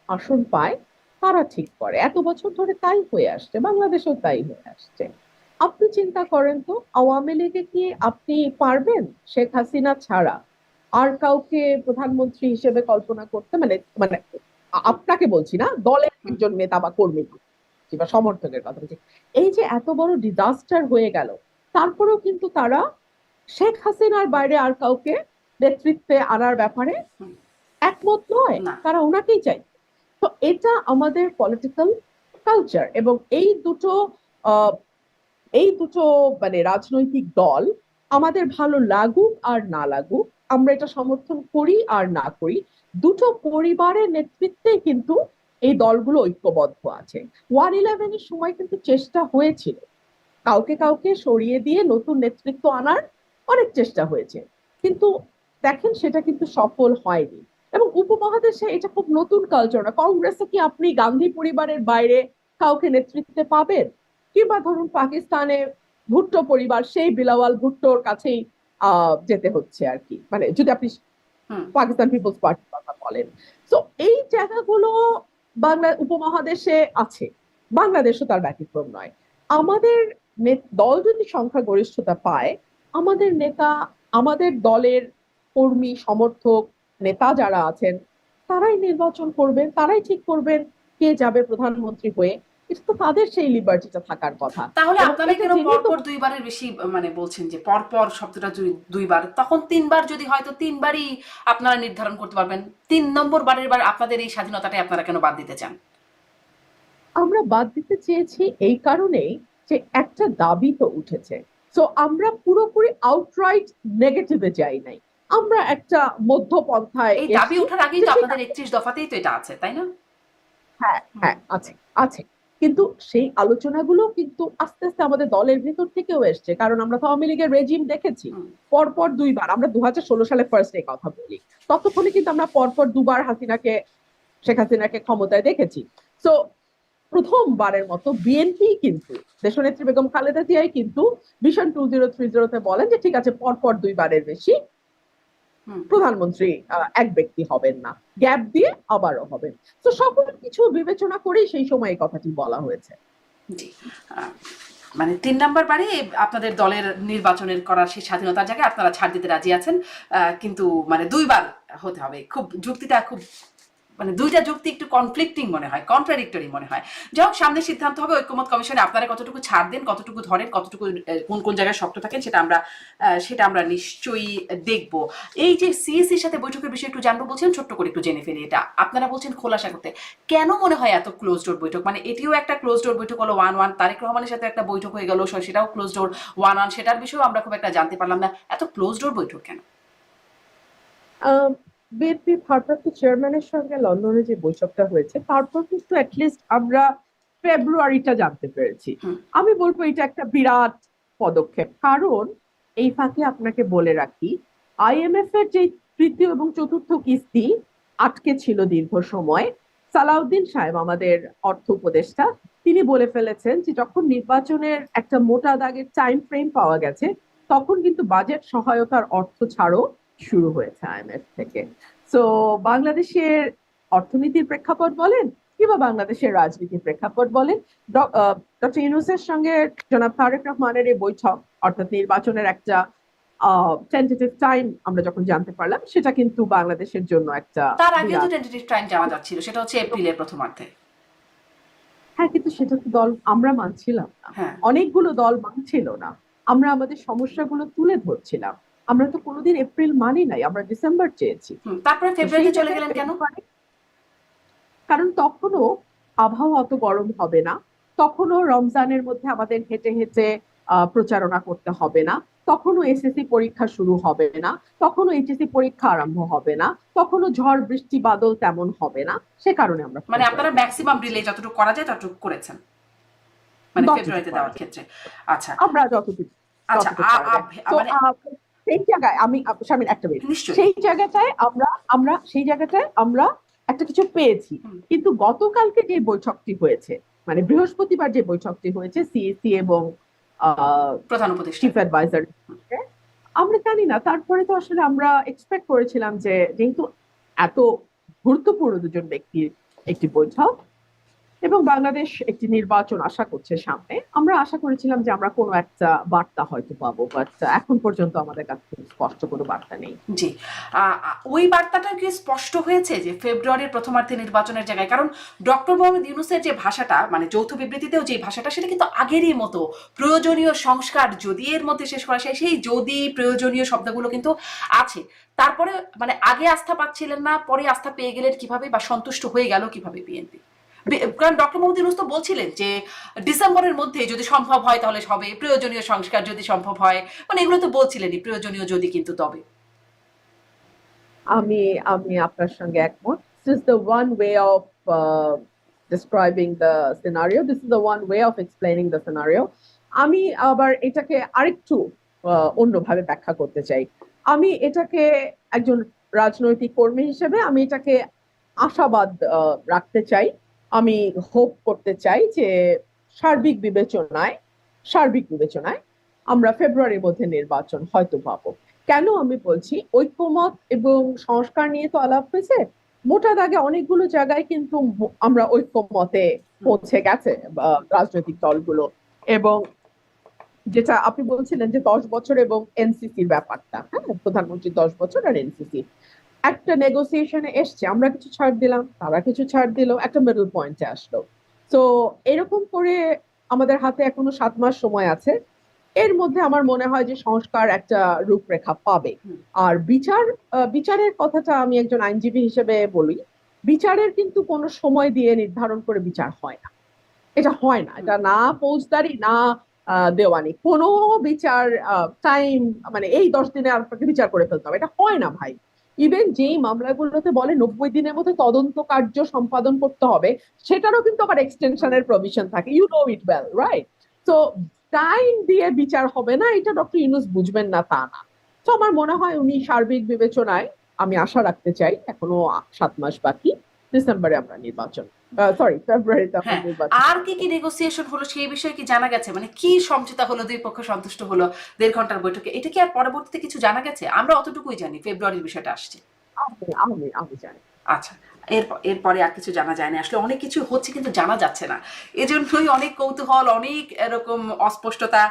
আসন পায় তারা ঠিক করে, এত বছর ধরে তাই হয়ে আসছে, বাংলাদেশেও তাই হয়ে আসছে। আপনি চিন্তা করেন তো, আওয়ামী লীগে কি আপনি পারবেন শেখ হাসিনা ছাড়া আর কাউকে প্রধানমন্ত্রী হিসেবে কল্পনা করতে? মানে মানে আপনাকে বলছি না, দলের একজন নেতা বা কর্মী বা সমর্থকের কথা বলছি। এই যে এত বড় ডিজাস্টার হয়ে গেল, তারপরেও কিন্তু তারা শেখ হাসিনার বাইরে আর কাউকে নেতৃত্বে আনার ব্যাপারে একমত নয়, না। তারা ওনাকেই চাই। তো এটা আমাদের পলিটিক্যাল কালচার, এবং আহ, এই দুটো মানে রাজনৈতিক দল, আমাদের ভালো লাগুক আর না লাগুক, আমরা এটা সমর্থন করি আর না করি, দুটো পরিবারের নেতৃত্বে কিন্তু এই দলগুলো ঐক্যবদ্ধ আছে। 111-এর সময় কিন্তু চেষ্টা হয়েছিল কাউকে কাউকে সরিয়ে দিয়ে নতুন নেতৃত্ব আনার, অনেক চেষ্টা হয়েছে, কিন্তু দেখেন সেটা কিন্তু সফল হয়নি। এবং উপমহাদেশে এটা খুব নতুন কালচার না, কংগ্রেসে কি আপনি গান্ধী পরিবারের বাইরে কাউকে নেতৃত্বে পাবেন? কিংবা ধরুন পাকিস্তানে ভুট্টো পরিবার, সেই বিলাওয়াল ভুট্টোর কাছেই যেতে হচ্ছে আর কি, মানে যদি আপনি পাকিস্তান পিপলস পার্টির কথা বলেন। তো এই জায়গাগুলো বাংলা উপমহাদেশে আছে, বাংলাদেশও তার ব্যতিক্রম নয়। আমাদের দল যদি সংখ্যাগরিষ্ঠতা পায়, আমাদের নেতা, আমাদের দলের কর্মী, সমর্থক, নেতা যারা আছেন, তারাই নির্বাচন করবেন, তারাই ঠিক করবেন কে যাবে প্রধানমন্ত্রী হয়ে। এটা তো তাদের সেই লিবার্টিটা থাকার কথা। তাহলে আপনারা কেন পরপর 2 বারের বেশি মানে বলছেন যে পরপর শব্দটা 2 বার, তখন 3 বার যদি হয় তো 3 বারই আপনারা নির্ধারণ করতে পারবেন। 3 নম্বর বারের বার আপনাদের এই স্বাধীনতাটাই আপনারা কেন বাদ দিতে চান? আমরা বাদ দিতে চেয়েছি এই কারণেই যে একটা দাবি তো উঠেছে, তো আমরা পুরোপুরি আউটরাইট নেগেটিভে যাই নাই, আমরা একটা মধ্যপন্থায় এই দাবি ওঠার আগেই তো আপনাদের 31 দফাতেই তো এটা আছে, তাই না? হ্যাঁ হ্যাঁ আছে, আছে। কিন্তু সেই আলোচনাগুলো কিন্তু আস্তে আস্তে আমাদের দলের ভেতর থেকেও এসছে, কারণ আমরা তো আওয়ামী লীগের রেজিম দেখেছি পরপর 2 বার। আমরা 2016 সালে ফার্স্ট এই কথা বলি, ততক্ষণে কিন্তু আমরা পরপর 2 বার শেখ হাসিনাকে ক্ষমতায় দেখেছি। তো প্রথমবারের মতো বিএনপি কিন্তু, দেশনেত্রী বেগম খালেদা জিয়াই কিন্তু ভিশন 2030-তে বলেন যে ঠিক আছে, পরপর 2 বারের বেশি প্রধানমন্ত্রী এক ব্যক্তি হবেন না, গ্যাপ দিয়ে আবারও হবেন। তো সকল কিছু বিবেচনা করেই সেই সময় এই কথাটি বলা হয়েছে। জি, মানে 3 নাম্বার বারে আপনাদের দলের নির্বাচনের করার সেই স্বাধীনতার জায়গায় আপনারা ছাড় দিতে রাজি আছেন, কিন্তু মানে 2 বার হতে হবে। খুব যুক্তিটা খুব মানে দুইটা যুক্তি একটু কনফ্লিক্টিং মনে হয়, কন্ট্রাডিক্টরি মনে হয়। যাই হোক, সামনে সিদ্ধান্ত হবে ঐক্যমত কমিশনে আপনারা কতটুকু ছাড় দেন, কতটুকু ধরেন, কতটুকু কোন কোন জায়গায় শক্ত থাকেন, সেটা আমরা নিশ্চয়ই দেখব। এই যে সিএসির সাথে বৈঠকের বিষয়ে একটু জানবো বলছেন, ছোট্ট করে একটু জেনে ফেলি। এটা আপনারা বলছেন খোলাসা করতে, কেন মনে হয় এত ক্লোজ ডোর বৈঠক? মানে এটিও একটা ক্লোজ ডোর বৈঠক হলো, 1-1 তারেক রহমানের সাথে একটা বৈঠক হয়ে গেল, সেটাও ক্লোজ ডোর, 1-1 সেটার বিষয়েও আমরা খুব একটা জানতে পারলাম না, এত ক্লোজ ডোর বৈঠক কেন? বিএনপি ভারপ্রাপ্ত চেয়ারম্যানের সঙ্গে লন্ডনে যে বৈঠকটা হয়েছে তারপর কিন্তু অ্যাটলিস্ট আমরা ফেব্রুয়ারিটা জানতে পেরেছি। হুম, আমি বলবো এটা একটা বিরাট পদক্ষেপ, কারণ এই ফাঁকে আপনাকে বলে রাখি, আইএমএফ এর যে তৃতীয় এবং চতুর্থ কিস্তি আটকে ছিল দীর্ঘ সময়, সালাউদ্দিন সাহেব আমাদের অর্থ উপদেষ্টা, তিনি বলে ফেলেছেন যে যখন নির্বাচনের একটা মোটা দাগের টাইম ফ্রেম পাওয়া গেছে, তখন কিন্তু বাজেট সহায়তার অর্থ ছাড়ও শুরু হয়েছে আইএমএফ থেকে। তো বাংলাদেশের অর্থনীতির প্রেক্ষাপট বলেন কিংবা বাংলাদেশের রাজনীতির প্রেক্ষাপট বলেন, ডক্টর ইউনূসের সঙ্গে জনাব তারেক রহমানের এই বৈঠক, অর্থাৎ নির্বাচনের একটা টেন্টেটিভ টাইম আমরা যখন জানতে পারলাম, সেটা কিন্তু বাংলাদেশের জন্য একটা তার আগেও তো বিরাট। টেন্টেটিভ টাইম জানা যাচ্ছিল, সেটা হচ্ছে এপ্রিলের প্রথমার্ধে। হ্যাঁ, কিন্তু সেটা তো দল আমরা মানছিলাম না, হ্যাঁ, অনেকগুলো দল মানছিল না। আমরা আমাদের সমস্যাগুলো তুলে ধরছিলাম। আমরা তো কোনোদিন এপ্রিল মানি নাই, আমরা ডিসেম্বর চেয়েছি। তারপরে তো সেই ফেব্রুয়ারিতে চলে জায়গায় গেলেন কেন? কারণ তখনও আবহাওয়া অত গরম হবে না, তখনও রমজানের মধ্যে আমাদের হেঁটে হেঁটে প্রচারণা করতে হবে না, তখনও এসএসসি পরীক্ষা শুরু হবে না, তখনও এইচএসসি পরীক্ষা আরম্ভ হবে না, তখনও ঝড় বৃষ্টি বাদল তেমন হবে না। সে কারণে আমরা মানে আপনারা ফেব্রুয়ারিতে ম্যাক্সিমাম ডিলে যতটুকু করা যায় ততটুকু করেছেন, মানে যতটুকু ফেব্রুয়ারিতে করা দেওয়ার যায় ক্ষেত্রে। আচ্ছা, আমরা যতটুকু আচ্ছা, যতটুকু করা যায়। তো মানে সেই জায়গায় আমি শামিন একটা মিনিট, নিশ্চয়ই। সেই জায়গাটায় আমরা একটা কিছু পেয়েছি। হুম, কিন্তু গতকালকে যে বৈঠকটি হয়েছে, মানে বৃহস্পতিবার যে বৈঠকটি হয়েছে সিএসি এবং প্রধান উপদেষ্টা। চিফ অ্যাডভাইজার, আমরা জানি না, তারপরে তো আসলে আমরা এক্সপেক্ট করেছিলাম যে যেহেতু এত গুরুত্বপূর্ণ দুজন ব্যক্তির একটি বৈঠক এবং বাংলাদেশ একটি নির্বাচন আশা করছে সামনে, আমরা আশা করেছিলাম যে আমরা কোনো একটা বার্তা হয়তো পাবো, বাট এখন পর্যন্ত আমাদের কাছে স্পষ্ট কোনো বার্তা নেই। জি, ওই বার্তাটা কি স্পষ্ট হয়েছে যে ফেব্রুয়ারির প্রথমার্ধে নির্বাচনের জায়গায়? কারণ ডক্টর মোহাম্মদ ইউনূসের যে ভাষাটা, মানে যৌথ বিবৃতিতেও যে ভাষাটা, সেটা কিন্তু আগেরই মতো, প্রয়োজনীয় সংস্কার যদি এর মধ্যে শেষ করা যায়, সেই যদি প্রয়োজনীয় শব্দগুলো কিন্তু আছে। তারপরে মানে আগে আস্থা পাচ্ছিলেন না, পরে আস্থা পেয়ে গেলেন কিভাবে, বা সন্তুষ্ট হয়ে গেল কিভাবে বিএনপি? কারণ ডক্টর মোহাম্মদ ইউনূস তো বলছিলেন যে ডিসেম্বরের মধ্যে যদি সম্ভব হয় তাহলে হবে, প্রয়োজনীয় সংস্কার যদি সম্ভব হয়, মানে এগুলো তো বলছিলেনই, প্রয়োজনীয় যদি কিন্তু তবে। আমি আমি আপনার সঙ্গে একমত। This is the one way of describing the scenario. This is the one way of explaining the scenario. আমি আবার এটাকে আরেকটু অন্যভাবে ব্যাখ্যা করতে চাই। আমি এটাকে একজন রাজনৈতিক কর্মী হিসেবে আমি এটাকে আশাবাদ রাখতে চাই। আমি হোপ করতে চাই যে সার্বিক বিবেচনায় সার্বিক বিবেচনায় আমরা ফেব্রুয়ারির মধ্যে নির্বাচন হয়তো পাবো। কেন আমি বলছি, ঐক্যমত এবং সংস্কার নিয়ে তো আলাপ হয়েছে, মোটা দাগে অনেকগুলো জায়গায় কিন্তু আমরা ঐক্যমতে পৌঁছে গেছে রাজনৈতিক দলগুলো। এবং যেটা আপনি বলছিলেন যে 10 বছর এবং এনসিসির ব্যাপারটা, হ্যাঁ, প্রধানমন্ত্রী 10 বছর আর এনসিসি, একটা নেগোসিয়েশনে এসছে, আমরা কিছু ছাড় দিলাম, তারা কিছু ছাড় দিল, একটা মিডল পয়েন্টে আসলো। তো এরকম করে আমাদের হাতে এখনো 7 মাস সময় আছে। এর মধ্যে আমার মনে হয় যে সংস্কার একটা রূপরেখা পাবে। আর বিচারের কথাটা আমি একজন আইনজীবী হিসেবে বলি, বিচারের কিন্তু কোনো সময় দিয়ে নির্ধারণ করে বিচার হয় না। এটা হয় না, এটা না ফৌজদারি না দেওয়ানি, কোনো বিচার টাইম মানে এই 10 দিনে আপনাকে বিচার করে ফেলতে হবে, এটা হয় না ভাই। ইভেন যেই মামলাগুলোতে বলে 90 দিনের মধ্যে তদন্ত কার্য সম্পাদন করতে হবে, সেটারও কিন্তু আবার এক্সটেনশনের প্রভিশন থাকে, you know it well, right? তো টাইম দিয়ে বিচার হবে না, এটা ডক্টর ইউনূস বুঝবেন না তা না। তো আমার মনে হয় উনি সার্বিক বিবেচনায়, আমি আশা রাখতে চাই, এখনো 7 মাস বাকি, ডিসেম্বরে আমরা নির্বাচন, সরি ফেব্রুয়ারিতে আমরা হ্যাঁ, নির্বাচন আর কি করবো। কি নেগোসিয়েশন হলো সেই বিষয়ে কি জানা গেছে? মানে কি সমঝোতা হলো, দুই পক্ষ সন্তুষ্ট হলো 1.5 ঘন্টার বৈঠকে? এটা কি আর পরবর্তীতে কিছু জানা গেছে? আমরা অতটুকুই জানি, ফেব্রুয়ারির বিষয়টা আসছে। আমি জানি। আচ্ছা, এরপরে আর কিছু জানা যায় না, আসলে অনেক কিছু হচ্ছে কিন্তু জানা যাচ্ছে না, এজন্যই অনেক কৌতূহল, অনেক এরকম অস্পষ্টতা।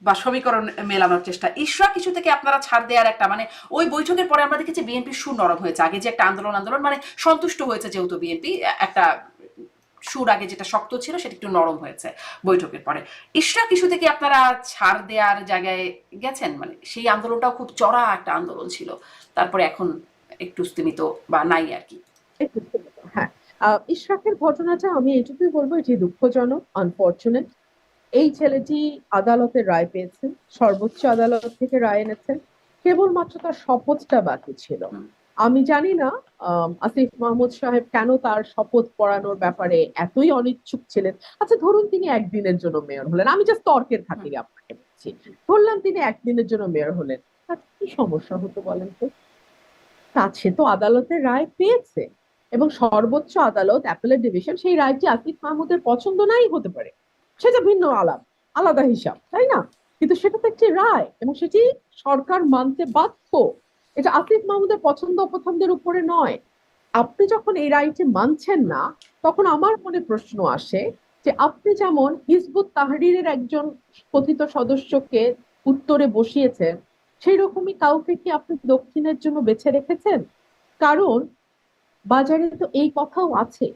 বা সমীকরণ মেলানোর চেষ্টা। ইশরাক ইস্যু থেকে আপনারা ছাড় দেওয়ার একটা মানে ওই বৈঠকের পরে আমরা দেখেছি বিএনপির সুর নরম হয়েছে। আগে যে একটা আন্দোলন মানে সন্তুষ্ট হয়েছে যেহেতু বিএনপি, একটা সুর আগে যেটা শক্ত ছিল সেটা একটু নরম হয়েছে বৈঠকের পরে। ইশরাক ইস্যু থেকে আপনারা ছাড় দেওয়ার জায়গায় গেছেন? মানে সেই আন্দোলনটাও খুব চড়া একটা আন্দোলন ছিল, তারপরে এখন একটু স্তীমিত বা নাই আর কি। একটু সীমিত, হ্যাঁ। ইশরাকের ঘটনাটা আমি এটুকুই বলবো, এটি দুঃখজনক, আনফরচুনেট। এই ছেলেটি আদালতের রায় পেয়েছেন, সর্বোচ্চ আদালত থেকে রায় এনেছেন, কেবলমাত্র তার শপথটা বাকি ছিল। হুম, আমি জানি না আসিফ মাহমুদ সাহেব কেন তার শপথ পড়ানোর ব্যাপারে এতই অনিচ্ছুক ছিলেন। আচ্ছা, ধরুন তিনি একদিনের জন্য মেয়র হলেন, আমি জাস্ট তর্কের হুম। খাতিরে আপনাকে বলছি, ধরলাম তিনি একদিনের জন্য মেয়র হলেন, তাতে কি সমস্যা হতো বলেন তো? সে তো আদালতের রায় পেয়েছে, এবং সর্বোচ্চ আদালত অ্যাপেলেট ডিভিশন সেই রায়টি আসিফ মাহমুদের পছন্দ নাই হতে পারে, সেটা ভিন্ন আলাদা হিসাব, তাই না? কিন্তু সেটা তো একটি রায়, এবং সেটি সরকার মানতে বাধ্য। এটা আসিফ মাহমুদের পছন্দ অপছন্দের উপরে নয়। আপনি যখন এই রায়টি মানছেন না, তখন আমার মনে প্রশ্ন আসে যে আপনি যেমন হিজবুত তাহরীরের একজন কথিত সদস্যকে উত্তরে বসিয়েছেন, সেই রকমই কাউকে কি আপনি দক্ষিণের জন্য বেছে রেখেছেন? কারণ বাজারে তো এই কথাও আছে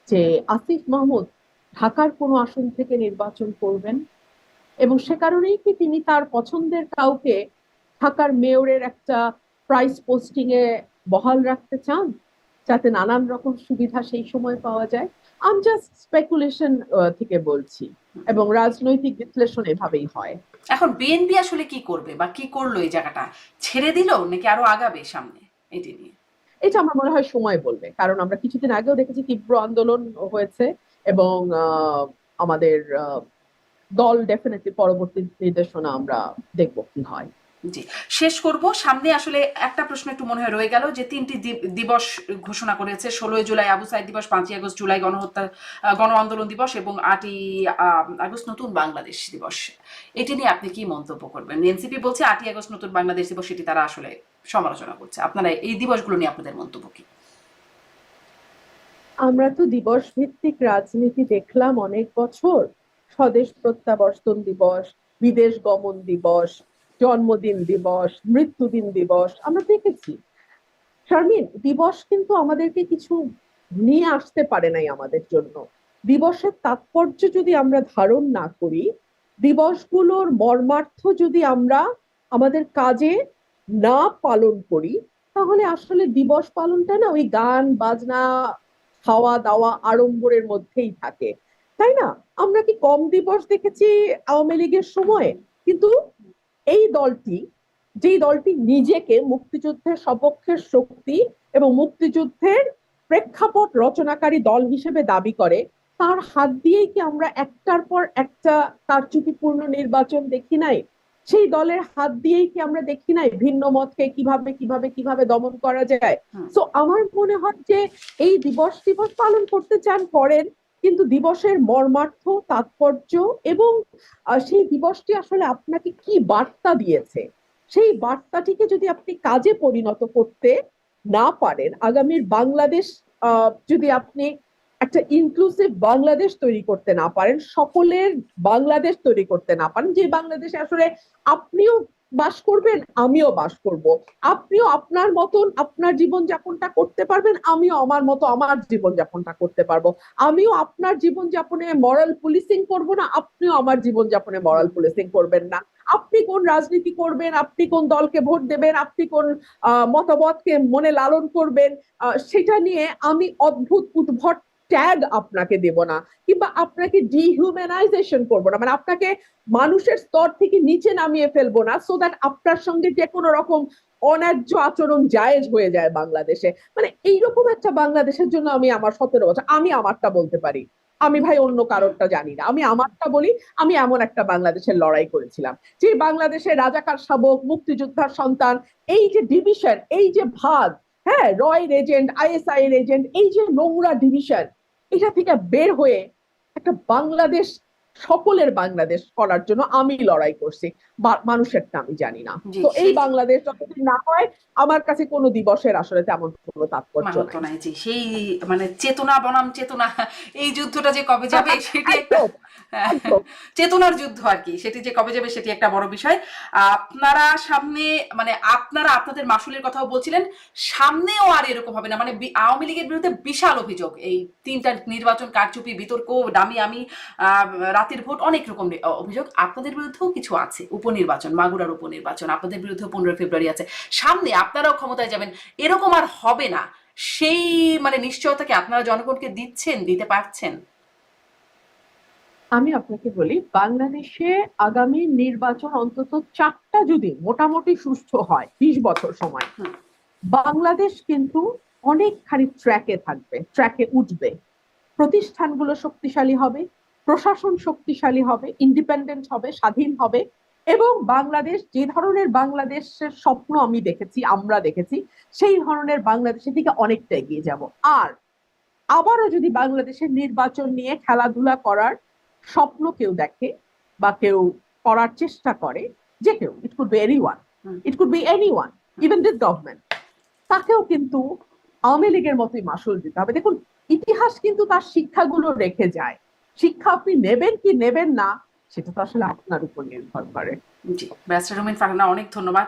যে আসিফ মাহমুদ ঢাকার কোনো আসন থেকে নির্বাচন করবেন, এবং সে কারণেই কি তিনি তার পছন্দের কাউকে ঢাকার মেয়রের একটা প্রাইস পোস্টিং এ বহাল রাখতে চান, যাতে নানান রকম সুবিধা সেই সময় পাওয়া যায়? আমি জাস্ট স্পেকুলেশন থেকে বলছি, এবং রাজনৈতিক বিশ্লেষণ এভাবেই হয়। এখন বিএনপি আসলে কি করবে বা কি করলো? এই জায়গাটা ছেড়ে দিল নাকি আরো আগাবে সামনে এটি নিয়ে? এটা আমার মনে হয় সময় বলবে, কারণ আমরা কিছুদিন আগেও দেখেছি তীব্র আন্দোলন হয়েছে, এবং আমাদের দল ডেফিনেটলি পরবর্তী নির্দেশনা আমরা দেখবো কি হয়। জি, শেষ করব। সামনে আসলে একটা প্রশ্ন একটু মনে হয় রয়ে গেল যে ৩টি দিবস ঘোষণা করেছে। ১৬ই জুলাই আবু সাইদ দিবস, ৫ই আগস্ট জুলাই গণহত্যা গণ আন্দোলন দিবস এবং ৮ই আগস্ট নতুন বাংলাদেশ দিবস। এটি নিয়ে আপনি কি মন্তব্য করবেন? এনসিপি বলছে ৮ই আগস্ট নতুন বাংলাদেশ দিবস, এটি তারা আসলে সমালোচনা করছে। আপনারা এই দিবসগুলো নিয়ে আপনাদের মন্তব্য কি? আমরা তো দিবস ভিত্তিক রাজনীতি দেখলাম অনেক বছর। স্বদেশ প্রত্যাবর্তন দিবস, বিদেশ গমন দিবস, জন্মদিন দিবস, মৃত্যুদিন দিবস আমরা দেখেছি। শারমিন, দিবস কিন্তু আমাদেরকে কিছু নিয়ে আসতে পারে নাই আমাদের জন্য। দিবসের তাৎপর্য যদি আমরা ধারণ না করি, দিবসগুলোর মর্মার্থ যদি আমরা আমাদের কাজে না পালন করি, তাহলে আসলে দিবস পালনটা না ওই গান বাজনা, খাওয়া দাওয়া আড়ম্বরের মধ্যেই থাকে, তাই না? আমরা কি কম দিবস দেখেছি আওয়ামী লীগের সময়ে? কিন্তু এই দলটি, যেই দলটি নিজেকে মুক্তিযুদ্ধের সপক্ষের শক্তি এবং মুক্তিযুদ্ধের প্রেক্ষাপট রচনাকারী দল হিসেবে দাবি করে, তার হাত দিয়েই কি আমরা একটার পর একটা কারচুপিপূর্ণ নির্বাচন দেখি নাই? সেই দলের হাত দিয়েই কি আমরা দেখি নাই ভিন্ন মতকে কিভাবে কিভাবে কিভাবে দমন করা যায়? হুম। তো আমার মনে হয় যে এই দিবস টিবস পালন করতে চান করেন, কিন্তু দিবসের মর্মার্থ, তাৎপর্য, এবং সেই দিবসটি আসলে আপনাকে কি বার্তা দিয়েছে, সেই বার্তাটিকে যদি আপনি কাজে পরিণত করতে না পারেন, আগামীর বাংলাদেশ যদি আপনি একটা ইনক্লুসিভ বাংলাদেশ তৈরি করতে না পারেন, সকলের বাংলাদেশ তৈরি করতে না পারেন, যে বাংলাদেশে আসলে আপনিও বাস করবেন, আমিও বাস করব, আপনিও আপনার মতন আপনার জীবনযাপনটা করতে পারবেন, আমিও আমার মতো আমার জীবনযাপনটা করতে পারবো, আমিও আপনার জীবনযাপনে মরাল পুলিশিং করব না, আপনিও আমার জীবনযাপনে মরাল পুলিশিং করবেন না, আপনি কোন রাজনীতি করবেন, আপনি কোন দলকে ভোট দেবেন, আপনি কোন মতামতকে মনে লালন করবেন, সেটা নিয়ে আমি অদ্ভুত উদ্ভট ট্যাগ আপনাকে দেব না, কিংবা আপনাকে ডিহিউম্যানাইজেশন করবো না, মানে আপনাকে মানুষের স্তর থেকে নিচে নামিয়ে ফেলবো না, সো দ্যাট আপনার সঙ্গে যে কোনো রকম অন্যায্য আচরণ জায়েজ হয়ে যায় বাংলাদেশে। মানে এইরকম একটা বাংলাদেশের জন্য আমি আমার 17 বছর, আমি আমারটা বলতে পারি, আমি ভাই অন্য কারোরটা জানি না, আমি আমারটা বলি। আমি এমন একটা বাংলাদেশের লড়াই করেছিলাম, যে বাংলাদেশে রাজাকার শাবক মুক্তিযোদ্ধার সন্তান, এই যে ডিভিশন, এই যে ভাগ, হ্যাঁ, রয়ের এজেন্ট, আইএসআই এর এজেন্ট, এই যে নোংরা ডিভিশন, এটা থেকে বের হয়ে একটা বাংলাদেশ সকলের বাংলাদেশ করার জন্য আমি লড়াই করছি, মানুষেরটা আমি জানি না। জি তো এই সেই বাংলাদেশ যতদিন না হয় আমার কাছে কোনো দিবসের আসলে তেমন কোনো তাৎপর্য মাহাত্ম নাই। নাই। জি সেই মানে চেতনা বনাম চেতনা, এই যুদ্ধটা যে কবে যাবে সেটি একটা একদম একদম। চেতনার যুদ্ধ আর কি, সেটি যে কবে যাবে সেটি একটা বড় বিষয়। আপনারা সামনে মানে আপনারা আপনাদের মাসুলের কথাও বলছিলেন, সামনেও আর এরকম হবে না, মানে আওয়ামী লীগের বিরুদ্ধে বিশাল অভিযোগ, এই 3টা নির্বাচন কারচুপি, বিতর্ক, দামি আমি, রাতের ভোট, অনেক রকম অভিযোগ। আপনাদের বিরুদ্ধেও কিছু আছে, উপনির্বাচন, মাগুরার উপনির্বাচন, আপনাদের বিরুদ্ধে 15 ফেব্রুয়ারি আছে, সামনে আপনারাও ক্ষমতায় যাবেন, এরকম আর হবে না, সেই মানে নিশ্চয়তাকে আপনারা জনগণকে দিচ্ছেন, দিতে পারছেন? আমি আপনাকে বলি, বাংলাদেশে আগামী নির্বাচন অন্তত 4টা যদি মোটামুটি সুষ্ঠু হয় 20 বছর সময়, হুম, বাংলাদেশ কিন্তু অনেকখানি ট্র্যাকে থাকবে, ট্র্যাকে উঠবে। প্রতিষ্ঠানগুলো শক্তিশালী হবে, প্রশাসন শক্তিশালী হবে, ইন্ডিপেন্ডেন্ট হবে, স্বাধীন হবে, এবং বাংলাদেশ যে ধরনের বাংলাদেশের স্বপ্ন আমি দেখেছি, আমরা দেখেছি, সেই ধরনের বাংলাদেশের দিকে অনেকটা এগিয়ে যাব। আর আবারও যদি বাংলাদেশের নির্বাচন নিয়ে খেলাধুলা করার স্বপ্ন কেউ দেখে বা কেউ করার চেষ্টা করে, যে কেউ, it could be anyone, hmm, it could be anyone, even this government, তাকেও কিন্তু আওয়ামী লীগের মতোই মাসুল দিতে হবে। দেখুন, ইতিহাস কিন্তু তার শিক্ষাগুলো রেখে যায়। শিক্ষা আপনি নেবেন কি নেবেন না, সেটা তো আসলে আপনার উপর নির্ভর করে। জি, ব্যারিস্টার রুমিন ফারহানা, অনেক ধন্যবাদ।